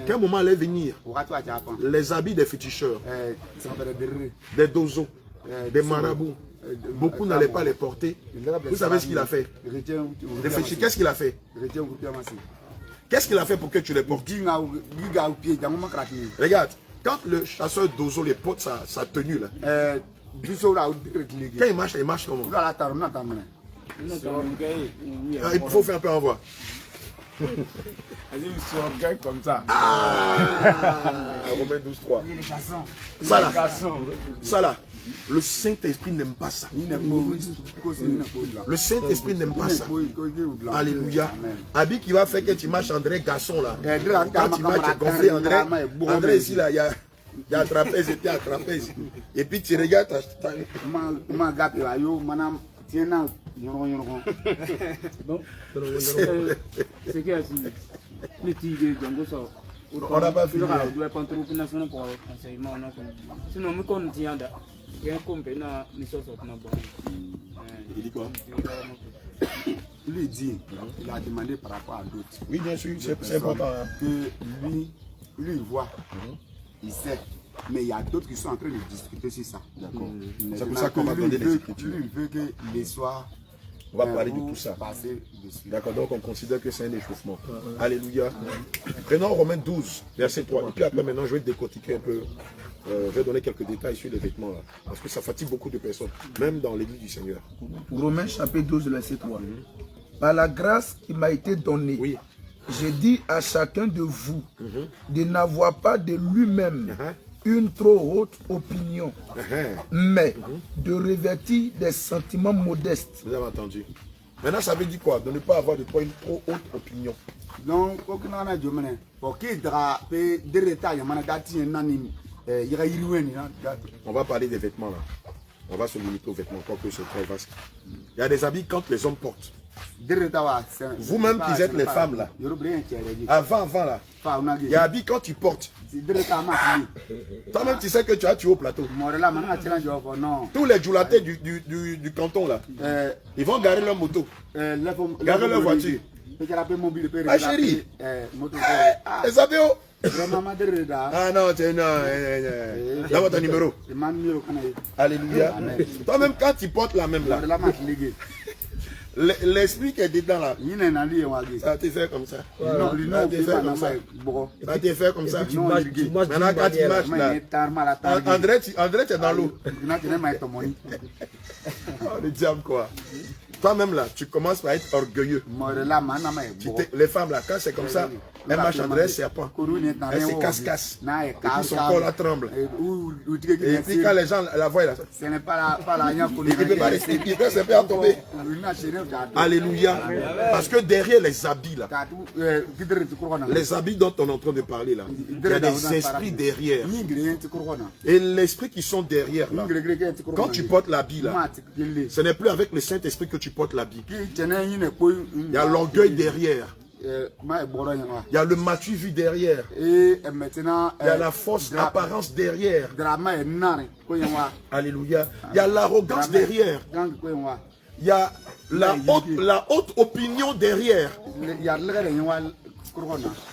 qu'à un moment allait venir, les habits des féticheurs, des dozos, des marabouts, beaucoup n'allaient pas les porter. Vous savez ce qu'il a fait? Qu'est-ce qu'il a fait? Qu'est-ce qu'il a fait pour que tu les portes? Regarde, quand le chasseur d'ozo les porte sa tenue là, quand il marche comment? Il faut faire un peu en voix. Comme ça. Romains 12:3. Ça là, le Saint-Esprit n'aime pas ça. Le Saint-Esprit n'aime pas ça. Alléluia. Habit qui va faire que tu marches André garçon là. Quand tu marches, tu es gonflé André ici là, il y a trapèze et puis à trapèze. Et puis tu regardes on n'a pas fini. Il dit quoi? Lui dit, il a demandé par rapport à d'autres. Oui, bien sûr, c'est important. Hein. Que lui il voit, il sait. Mais il y a d'autres qui sont en train de discuter sur ça. D'accord. C'est pour ça qu'on va donner les écritures. Lui, il veut que les soirs. On va parler de tout ça. D'accord, donc on considère que c'est un échauffement. Alléluia. Prenons Romains 12, verset 3. Et puis après, maintenant, je vais décortiquer un peu. Je vais donner quelques détails sur les vêtements là. Parce que ça fatigue beaucoup de personnes, même dans l'église du Seigneur. Romains chapitre 12, verset 3. Par la grâce qui m'a été donnée, oui. Je dis à chacun de vous de n'avoir pas de lui-même une trop haute opinion, mais de revêtir des sentiments modestes. Vous avez entendu? Maintenant, ça veut dire quoi? De ne pas avoir de toi une trop haute opinion. Donc, on va parler des vêtements là. On va se limiter aux vêtements, quoique c'est très vaste. Il y a des habits quand les hommes portent. Vous-même qui êtes les femmes là, avant là, il y a habits quand tu portes. Toi-même tu sais que tu as tué au plateau. Tous les djoulatés du canton là, ils vont garer leur moto, garer leur voiture. Ah chérie, les habits oh. Ah non, là-bas ton numéro. Alléluia. Toi-même quand tu portes la même là, l'esprit qui est dedans là, ça te fait comme ça. Ça te fait comme ça. Maintenant quand tu marches là, André tu es dans l'eau. Le diable quoi. Toi-même là, tu commences par être orgueilleux. Les femmes là, quand c'est comme ça, elles marchent en dresse serpent. Elles se casse-casse. Et puis son corps là tremble. Et puis quand les gens la voient là, il ne peut pas rester, il peut se faire tomber. Alléluia. Parce que derrière les habits là, les habits dont on est en train de parler là, il y a des esprits derrière. Et l'esprit qui sont derrière là, quand tu portes l'habit là, ce n'est plus avec le Saint-Esprit que tu portes l'habit. Il y a l'orgueil derrière. Il y a le matu vu derrière. Et maintenant, il y a la fausse apparence derrière. Alléluia. Il y a l'arrogance derrière. Il y a la haute opinion derrière.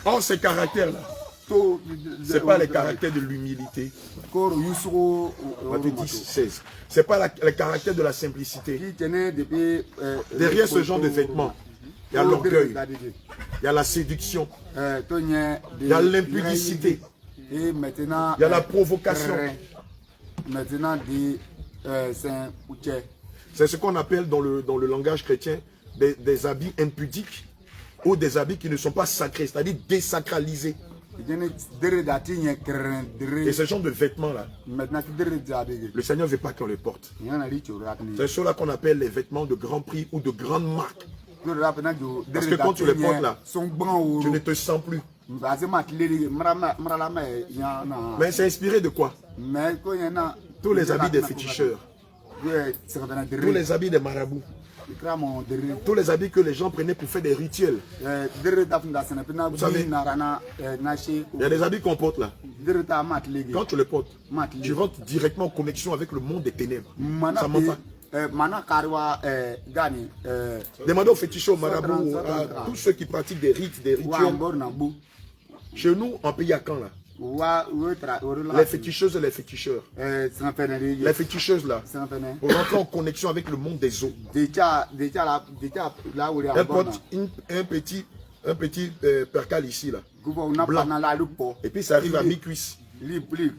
Or, ces caractères-là, ce n'est pas les caractères de l'humilité. Matthieu 10, 16. Ce n'est pas le caractère de la simplicité. Derrière ce genre de vêtements, il y a l'orgueil, il y a la séduction, il y a l'impudicité, il y a la provocation. C'est ce qu'on appelle dans le langage chrétien des habits impudiques ou des habits qui ne sont pas sacrés, c'est-à-dire désacralisés. Et ce genre de vêtements-là, le Seigneur ne veut pas qu'on les porte. C'est ceux-là qu'on appelle les vêtements de grand prix ou de grande marque. Parce que quand tu les portes là, tu ne te sens plus. Mais c'est inspiré de quoi? Tous les habits des féticheurs, tous les habits des marabouts, tous les habits que les gens prenaient pour faire des rituels. Vous savez, il y a des habits qu'on porte là. Quand tu les portes, tu rentres directement en connexion avec le monde des ténèbres. Ça monte pas. Demandez aux féticheurs, aux marabouts, à tous ceux qui pratiquent des rites, des rituels. Chez nous, en pays à Caen là, les féticheuses et les féticheurs. Les féticheuses là, pour rentrer en connexion avec le monde des eaux. Elles portent un petit percal ici là, blanc. Et puis ça arrive à mi-cuisse.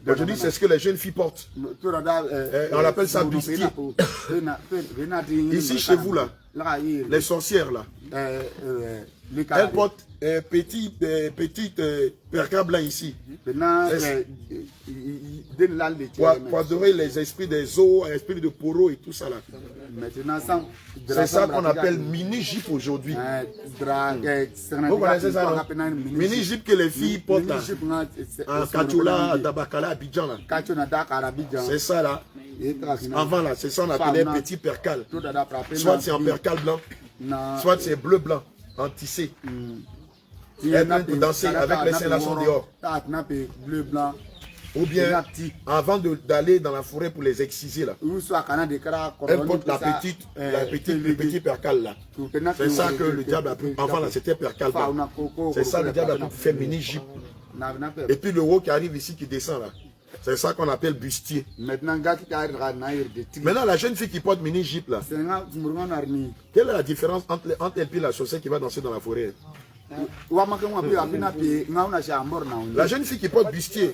Aujourd'hui, c'est ce que les jeunes filles portent. On appelle ça bustier. Ici, chez vous, là, les sorcières, là, elles portent un petit percal blanc ici. Pour adorer les esprits des eaux, les esprits de poro et tout ça, là. C'est ça qu'on appelle mini-jupe aujourd'hui. Vous connaissez ça, non? Mini-jupe que les filles portent là. En Kachula, à Dabakala, à Abidjan là. C'est ça là. Avant là, c'est ça qu'on appelait petit percal. Soit c'est en percal blanc, soit c'est bleu-blanc, en tissé. Elles viennent pour danser avec les seins là sont dehors. Ou bien, avant d'aller dans la forêt pour les exciser là, elle porte le petit percal là. C'est ça que le diable a pris. Avant là, c'était percal. C'est ça le diable a pris pour faire mini-jupe. Et puis le haut qui arrive ici, qui descend là. C'est ça qu'on appelle bustier. Maintenant, la jeune fille qui porte mini-jupe là, quelle est la différence entre elle et la chaussette qui va danser dans la forêt? La jeune fille qui porte bustier,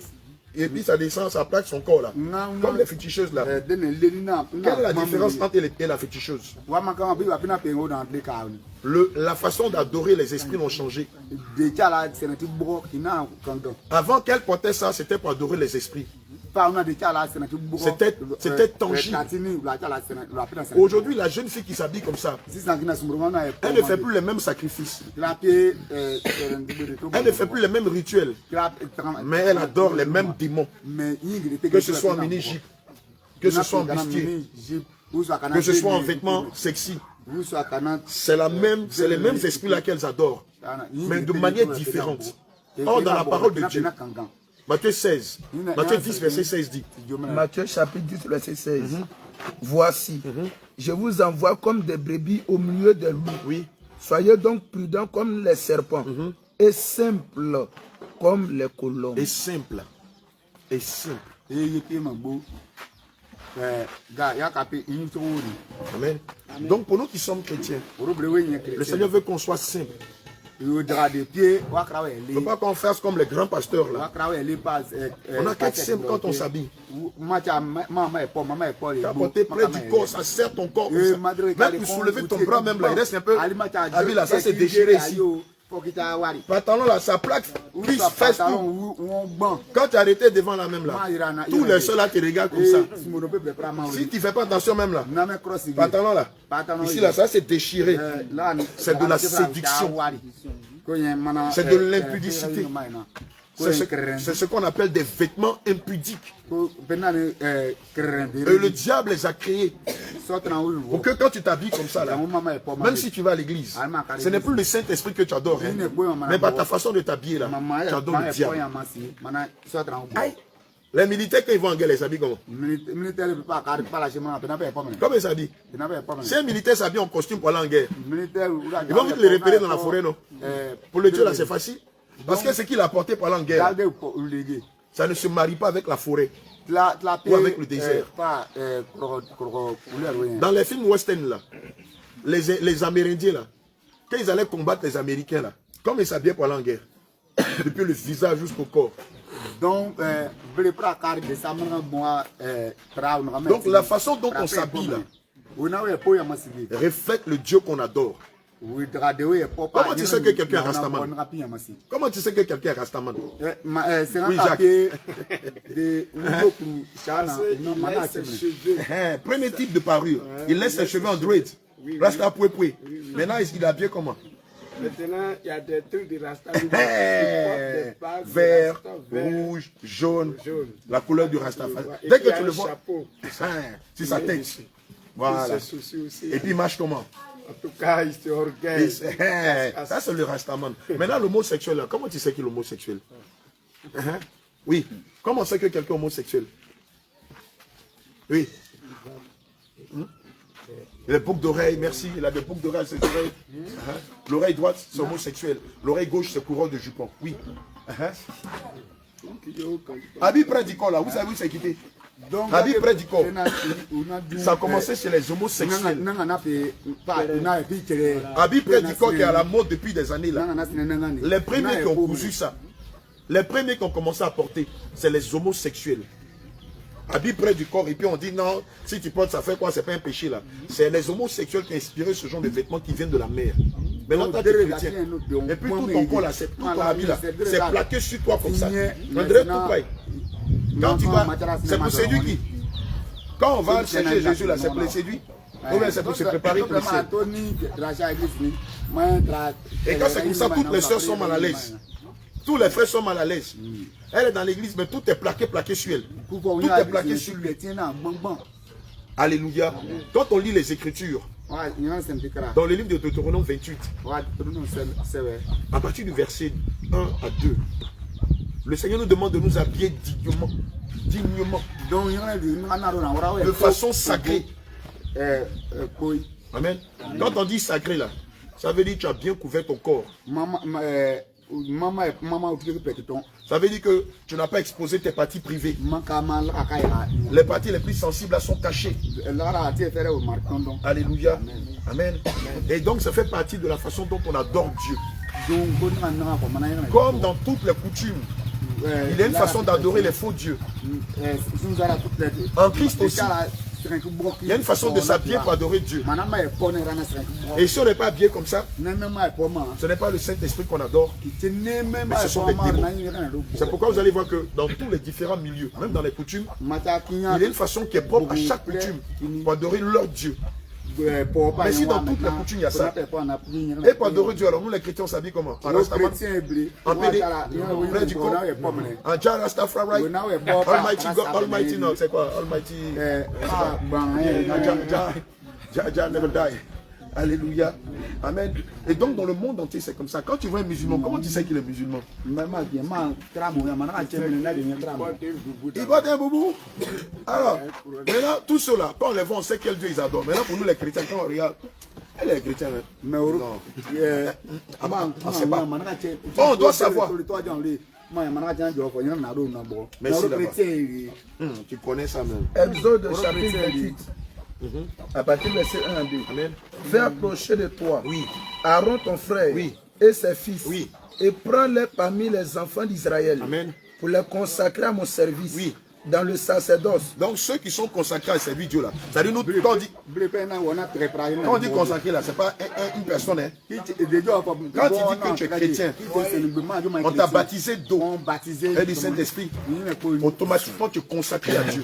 et puis ça descend, ça plaque son corps là. Comme les féticheuses là. Quelle est la différence entre elle et la féticheuse? La façon d'adorer les esprits ont changé. Avant qu'elle portait ça, c'était pour adorer les esprits. C'était tangible. Aujourd'hui, la jeune fille qui s'habille comme ça, elle ne fait plus les mêmes sacrifices. Elle ne fait plus les mêmes rituels. Mais elle adore les mêmes démons. Que ce soit en mini-jupe, que ce soit en bustier, que ce soit en vêtements sexy. C'est les mêmes esprits là qu'elles adorent, mais de manière différente. Or, dans la parole de Dieu, Matthieu 16, Matthieu 10, verset 16 dit. Matthieu chapitre 10, verset 16. Voici, je vous envoie comme des brebis au milieu des loups. Oui. Soyez donc prudents comme les serpents et simples comme les colombes. Et simple. Et simple. Amen. Donc pour nous qui sommes chrétiens, le Seigneur veut qu'on soit simple. Il ne faut pas qu'on fasse comme les grands pasteurs là. On a qu'à être simple quand on s'habille. Porter près du corps, ça serre ton corps. Même pour soulever ton bras même là, il reste un peu habillé là, ça c'est déchiré ici. Pantalon là, ça plaque, puis fesse tout. Quand tu es arrêté devant la même là, tous les seuls là te regardent comme ça. Si tu ne fais pas attention même là, pantalon là, ici là, ça c'est déchiré. C'est de la séduction. C'est de l'impudicité. C'est ce qu'on appelle des vêtements impudiques. Et le diable les a créés. Pour que quand tu t'habilles comme ça, là, même si tu vas à l'église, ce n'est plus le Saint-Esprit que tu adores. Hein, mais par ta façon de t'habiller, là, tu adores le diable. Aïe. Les militaires, quand ils vont en guerre, ils s'habillent comment? Comment ils s'habillent? Si un militaire s'habille en costume pour aller en guerre, ils vont vite les repérer dans la forêt, non? Pour le tuer, là, c'est facile. Parce que ce qu'il a apporté pour aller en guerre, ça ne se marie pas avec la forêt ou avec le désert. Dans les films western, là, les Amérindiens, là, quand ils allaient combattre les Américains, là, comme ils s'habillaient pour aller en guerre, depuis le visage jusqu'au corps. Donc la façon dont on s'habille là reflète le Dieu qu'on adore. Comment tu sais que quelqu'un est Rastaman? Comment tu sais que quelqu'un est Rastaman? Oui, Jacques. Premier type de parure. Il laisse ses cheveux en dread. Rasta poué. Maintenant, il est habillé comment? Maintenant, il y a des trucs de Rastaman. Vert, rouge, jaune, la couleur du Rastafari. Dès que tu le vois, c'est sa tête. Voilà. Et puis il marche comment? En tout cas, il se organise. Ça, c'est le Rastaman. Maintenant, l'homosexuel, là, comment tu sais qu'il est homosexuel? Oui. Comment on sait que quelqu'un est homosexuel? Oui. Les boucles d'oreilles, merci. Il a des boucles d'oreilles, ses oreilles. L'oreille droite, c'est homosexuel. L'oreille gauche, c'est couronne de jupon. Oui. Habit près du corps, là, vous savez où c'est quitté? Habit près du corps. Ça a commencé chez les homosexuels. Habit près du corps qui est à la mode depuis des années, là. Les premiers qui ont cousu ça, les premiers qui ont commencé à porter, c'est les homosexuels. Habit près du corps, et puis on dit non, si tu portes ça fait quoi, c'est pas un péché là. C'est les homosexuels qui ont inspiré ce genre de vêtements qui viennent de la mer. Mais là, tu es chrétien. Et puis tout ton corps là, tout ton habit là, c'est plaqué sur toi comme ça. André tout pareil. Quand tu vas, c'est pour séduire qui? Quand on va chercher Jésus là, c'est pour les séduire. Ou bien c'est pour se préparer pour le ciel. Et quand c'est comme ça, toutes les soeurs sont mal à l'aise. Tous les frères sont mal à l'aise. Elle est dans l'église, mais tout est plaqué sur elle. Tout est plaqué sur lui. Alléluia. Quand on lit les Écritures, dans le livre de Deutéronome 28, à partir du verset 1 à 2, le Seigneur nous demande de nous habiller dignement. De façon sacrée. Amen. Quand on dit sacré là, ça veut dire que tu as bien couvert ton corps. Ça veut dire que tu n'as pas exposé tes parties privées. Les parties les plus sensibles là sont cachées. Alléluia. Amen. Et donc ça fait partie de la façon dont on adore Dieu. Comme dans toutes les coutumes, il y a une façon d'adorer les faux dieux. En Christ aussi, il y a une façon de s'habiller pour adorer Dieu. Et si on n'est pas habillé comme ça, ce n'est pas le Saint-Esprit qu'on adore, mais ce sont des démons. C'est pourquoi vous allez voir que dans tous les différents milieux, même dans les coutumes, il y a une façon qui est propre à chaque coutume pour adorer leur Dieu. Mais si dans toutes les coutumes il y a ça, et pour adorer Dieu, alors nous les chrétiens on s'habille comment? En Rastaman, en PD, près du corps, en Jah Rastafari, Almighty God, Almighty, non, c'est quoi? Almighty, Jah never die. Alléluia. Amen. Et donc dans le monde entier c'est comme ça. Quand tu vois un musulman, comment tu sais qu'il est musulman? Il porte un boubou. Alors, maintenant, tout cela, quand on les voit, on sait quel Dieu ils adorent. Maintenant, pour nous les chrétiens, quand on regarde, elle est chrétienne. Mais on sait pas. On doit savoir. Merci d'abord. Tu connais ça même. Exode chapitre 28. À partir du verset 1 à 2. Amen. Fais approcher de toi Aaron ton frère et ses fils et prends-les parmi les enfants d'Israël pour les consacrer à mon service dans le sacerdoce. Donc ceux qui sont consacrés à servir Dieu là, c'est-à-dire nous quand on dit consacré là, c'est pas une personne. Hein. Quand tu dis que tu es chrétien, on t'a baptisé d'eau et du Saint-Esprit, automatiquement tu es consacré à Dieu.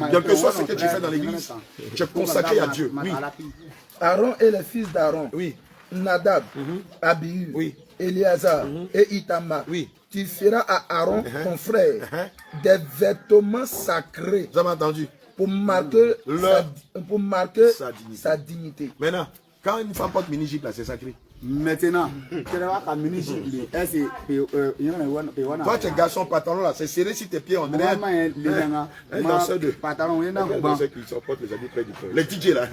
Quel que soit ce que tu fais dans l'église, tu es consacré à Dieu. Oui. Aaron et les fils d'Aaron, Nadab, Abihu, Éléazar et Itamar. tu feras à Aaron, ton frère, des vêtements sacrés. Vous avez entendu? Pour marquer, sa dignité. Maintenant, quand une femme porte mini-jupe là, c'est sacré. Maintenant, toi, tes garçons pantalon là, c'est serré sur tes pieds, on dirait un danseur de pantalon. Qui supportent les habits près du corps. Les DJ là.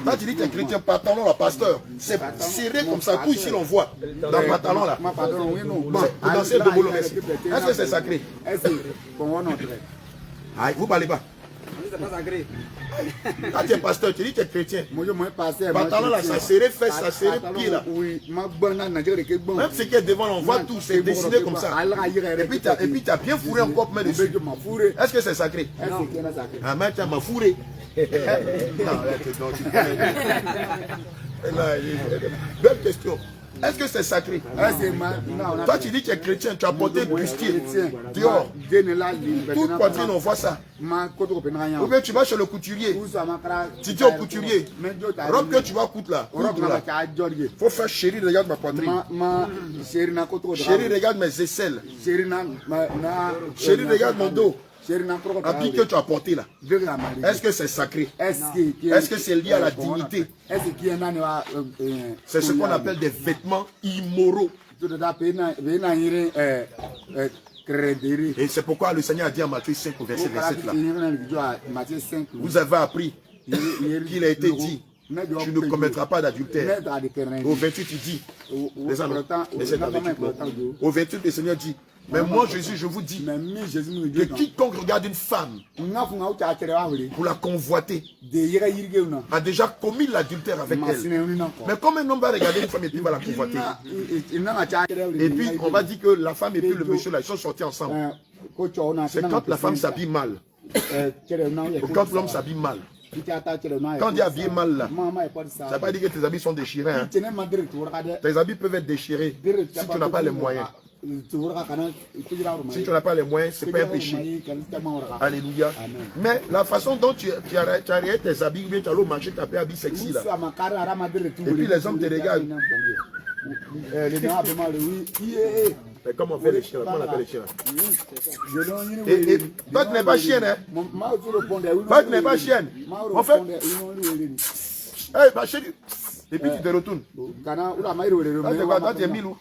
Toi, tu dis tes chrétiens pantalon là, pasteur, c'est serré comme ça, tout ici l'on voit dans le pantalon là. Vous dansez de boulot, merci. Est-ce que c'est sacré? Aïe, vous parlez pas. C'est pas sacré. Quand tu es pasteur, tu dis que tu es chrétien. Pantalon là, ça serré fesses, ça serré pied là. Même ce qui est devant, on voit tout, c'est dessiné comme ça. Et puis tu as bien fourré encore pour mettre dessus. Est-ce que c'est sacré? Non. Ah, mais tu as fourré. Non, tu connais. Belle question. Est-ce que c'est sacré? Toi, tu dis que tu es chrétien, tu as porté bustier dehors. Toute poitrine, on voit ça. Ou bien tu vas chez le couturier. Tu dis au couturier, robe que tu vas coudre là. Il faut faire chérie, regarde ma poitrine. Chérie, regarde mes aisselles. Chérie, regarde mon dos. L'habit que tu as porté là, est-ce que c'est sacré? Est-ce que c'est lié à la dignité? C'est ce qu'on appelle des vêtements immoraux. Et c'est pourquoi le Seigneur a dit à Matthieu 5 au verset 27 là. Vous avez appris qu'il a été dit, tu ne commettras pas d'adultère. Au 28 il dit, au 28 le Seigneur dit, mais moi Jésus je vous dis que quiconque regarde une femme pour la convoiter a déjà commis l'adultère avec elle. Mais comme un homme va regarder une femme et puis va la convoiter, et puis on va dire que la femme et puis le monsieur là ils sont sortis ensemble, c'est quand la femme s'habille mal ou quand l'homme s'habille mal. Quand on dit habillé mal là, ça ne veut pas dire que tes habits sont déchirés. Hein. Tes habits peuvent être déchirés si tu n'as pas les moyens. Si tu n'as pas les moyens, ce n'est pas un péché. Alléluia. Mais la façon dont tu arrêtes tes habits, ou bien tu as au marché, tu as pris habits sexy là. Et puis les hommes te regardent. Mais comment on fait les chiens là? Comment on appelle les chiens là? Et toi tu n'es pas chienne, hein? Toi tu n'es pas chienne. En fait, hey, ma chérie. Et puis tu te retournes. Toi tu es Milou.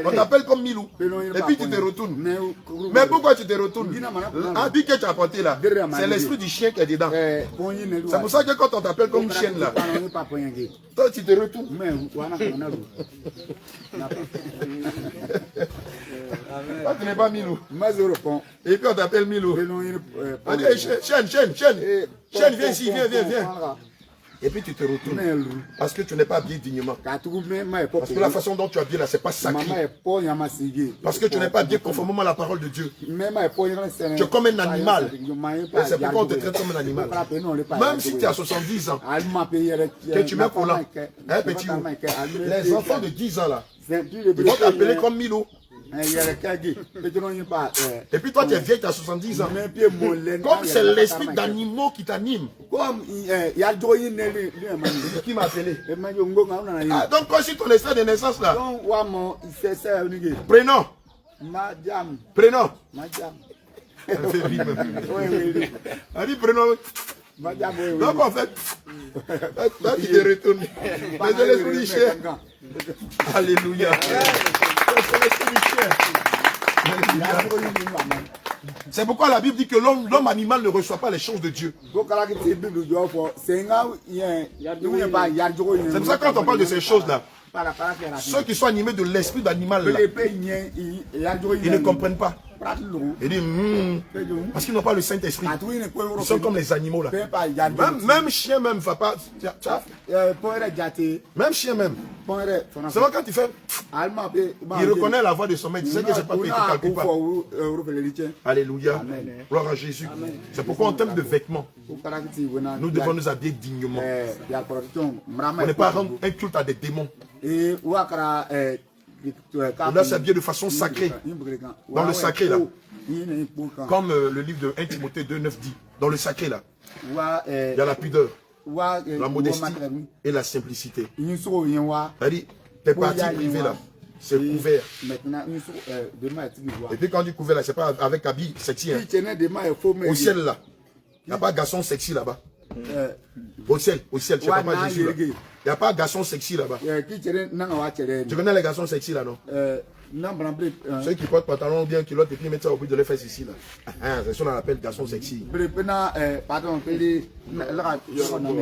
On t'appelle comme Milou. Et puis tu te retournes. Mais pourquoi tu te retournes? L'habit que tu as porté là, c'est l'esprit du chien qui est dedans. C'est pour ça que quand on t'appelle comme chienne là, toi tu te retournes. Toi tu n'es pas Milou. Et puis on t'appelle Milou. On dit chienne, viens ici, viens. Et puis tu te retournes. Parce que tu n'es pas habillé dignement. Parce que la façon dont tu es habillé là, c'est pas sacré. Parce que tu n'es pas habillé conformément à la parole de Dieu. Tu es comme un animal. Et c'est pourquoi on te traite comme un animal. Même si tu as 70 ans, que tu mets collant, un petit haut. Les enfants de 10 ans là, ils vont t'appeler comme Milo. Et puis toi tu es vieille, tu as 70 ans. Comme c'est l'esprit d'animaux qui t'anime. Qui m'a appelé? Ah, donc quand c'est ton esprit de naissance là. Prénom. Prénom. On dit prénom. Donc en fait, toi tu te retournes. C'est l'esprit du chien. Alléluia. C'est pourquoi la Bible dit que l'homme animal ne reçoit pas les choses de Dieu. C'est pour ça que quand on parle de ces choses-là, ceux qui sont animés de l'esprit d'animal, ils ne comprennent pas. Ils disent, parce qu'ils n'ont pas le Saint-Esprit. Ils sont comme les animaux là. Même chien même va pas. Même chien même. C'est vrai quand il fait. Il reconnaît la voix de son maître. Il sait que c'est pas qu'il ne calcule pas. Alléluia. Gloire à Jésus. C'est pourquoi en termes de vêtements, nous devons nous habiller dignement. On n'est pas à rendre un culte à des démons. On doit s'habiller de façon sacrée. Dans le sacré là. Comme le livre de 1 Timothée 2:9 dit. Dans le sacré là. Il y a la pudeur, la modestie et la simplicité. C'est-à-dire, tes parties privées là. C'est couvert. Maintenant, demain, et puis quand tu couvert là, c'est pas avec habit sexy. Hein. Au ciel là. Il n'y a pas de garçon sexy là-bas. Au ciel, tu sais pas Jésus là. Il n'y a pas de garçon sexy là-bas. Tu connais les garçons sexy là, non? Ceux qui portent pantalon ou bien culotte et puis mettent ça au bout de les fesses ici là. C'est ça qu'on appelle garçon sexy.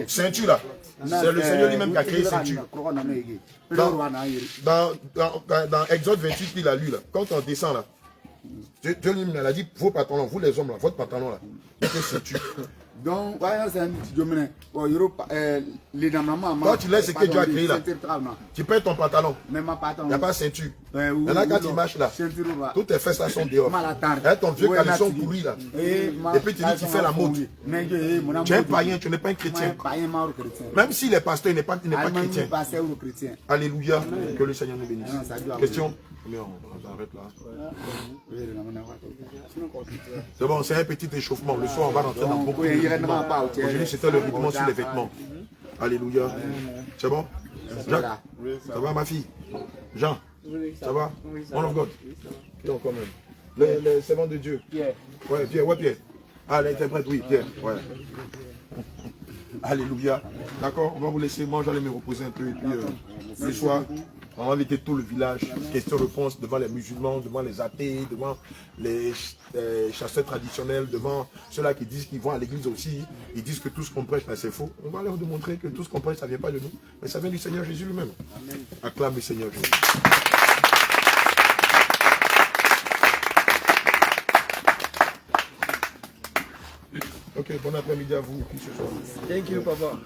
Ceinture là. C'est le Seigneur lui-même qui a créé ceinture. Dans Exode 28, il a lu là. Quand on descend là, Dieu lui-même a dit, vos pantalons, vous les hommes là, votre pantalon là, mettez ceinture. Donc, quand tu laisses ce que Dieu a créé là, tu perds ton pantalon. Il n'y a pas de ceinture. Maintenant, quand tu marches là, toutes tes fesses là sont dehors. Ton vieux caleçon pourri là. Et puis tu dis, tu fais la mode. Tu es un païen, tu n'es pas un chrétien. Même si les pasteurs n'est pas chrétien. Alléluia. Que le Seigneur nous bénisse. Question? On s'arrête là. C'est bon, c'est un petit échauffement. Le soir, on va rentrer dans beaucoup de rudiments. Aujourd'hui, c'était le rudiment sur les vêtements. Alléluia. C'est bon? Jacques, ça va ma fille? Jean, ça va? On of God. Qui encore même? Le servant de Dieu. Pierre. Ouais, Pierre, ouais, Pierre. Ah, l'interprète, oui, Pierre. Ouais. Alléluia. D'accord, on va vous laisser. Moi, j'allais me reposer un peu. Et puis, le soir, on va inviter tout le village. Question-réponse devant les musulmans, devant les athées, devant les chasseurs traditionnels, devant ceux-là qui disent qu'ils vont à l'église aussi. Ils disent que tout ce qu'on prêche, c'est faux. On va leur démontrer que tout ce qu'on prêche, ça ne vient pas de nous, mais ça vient du Seigneur Jésus lui-même. Acclame le Seigneur Jésus. Ok, bon après-midi à vous. Thank you, Papa.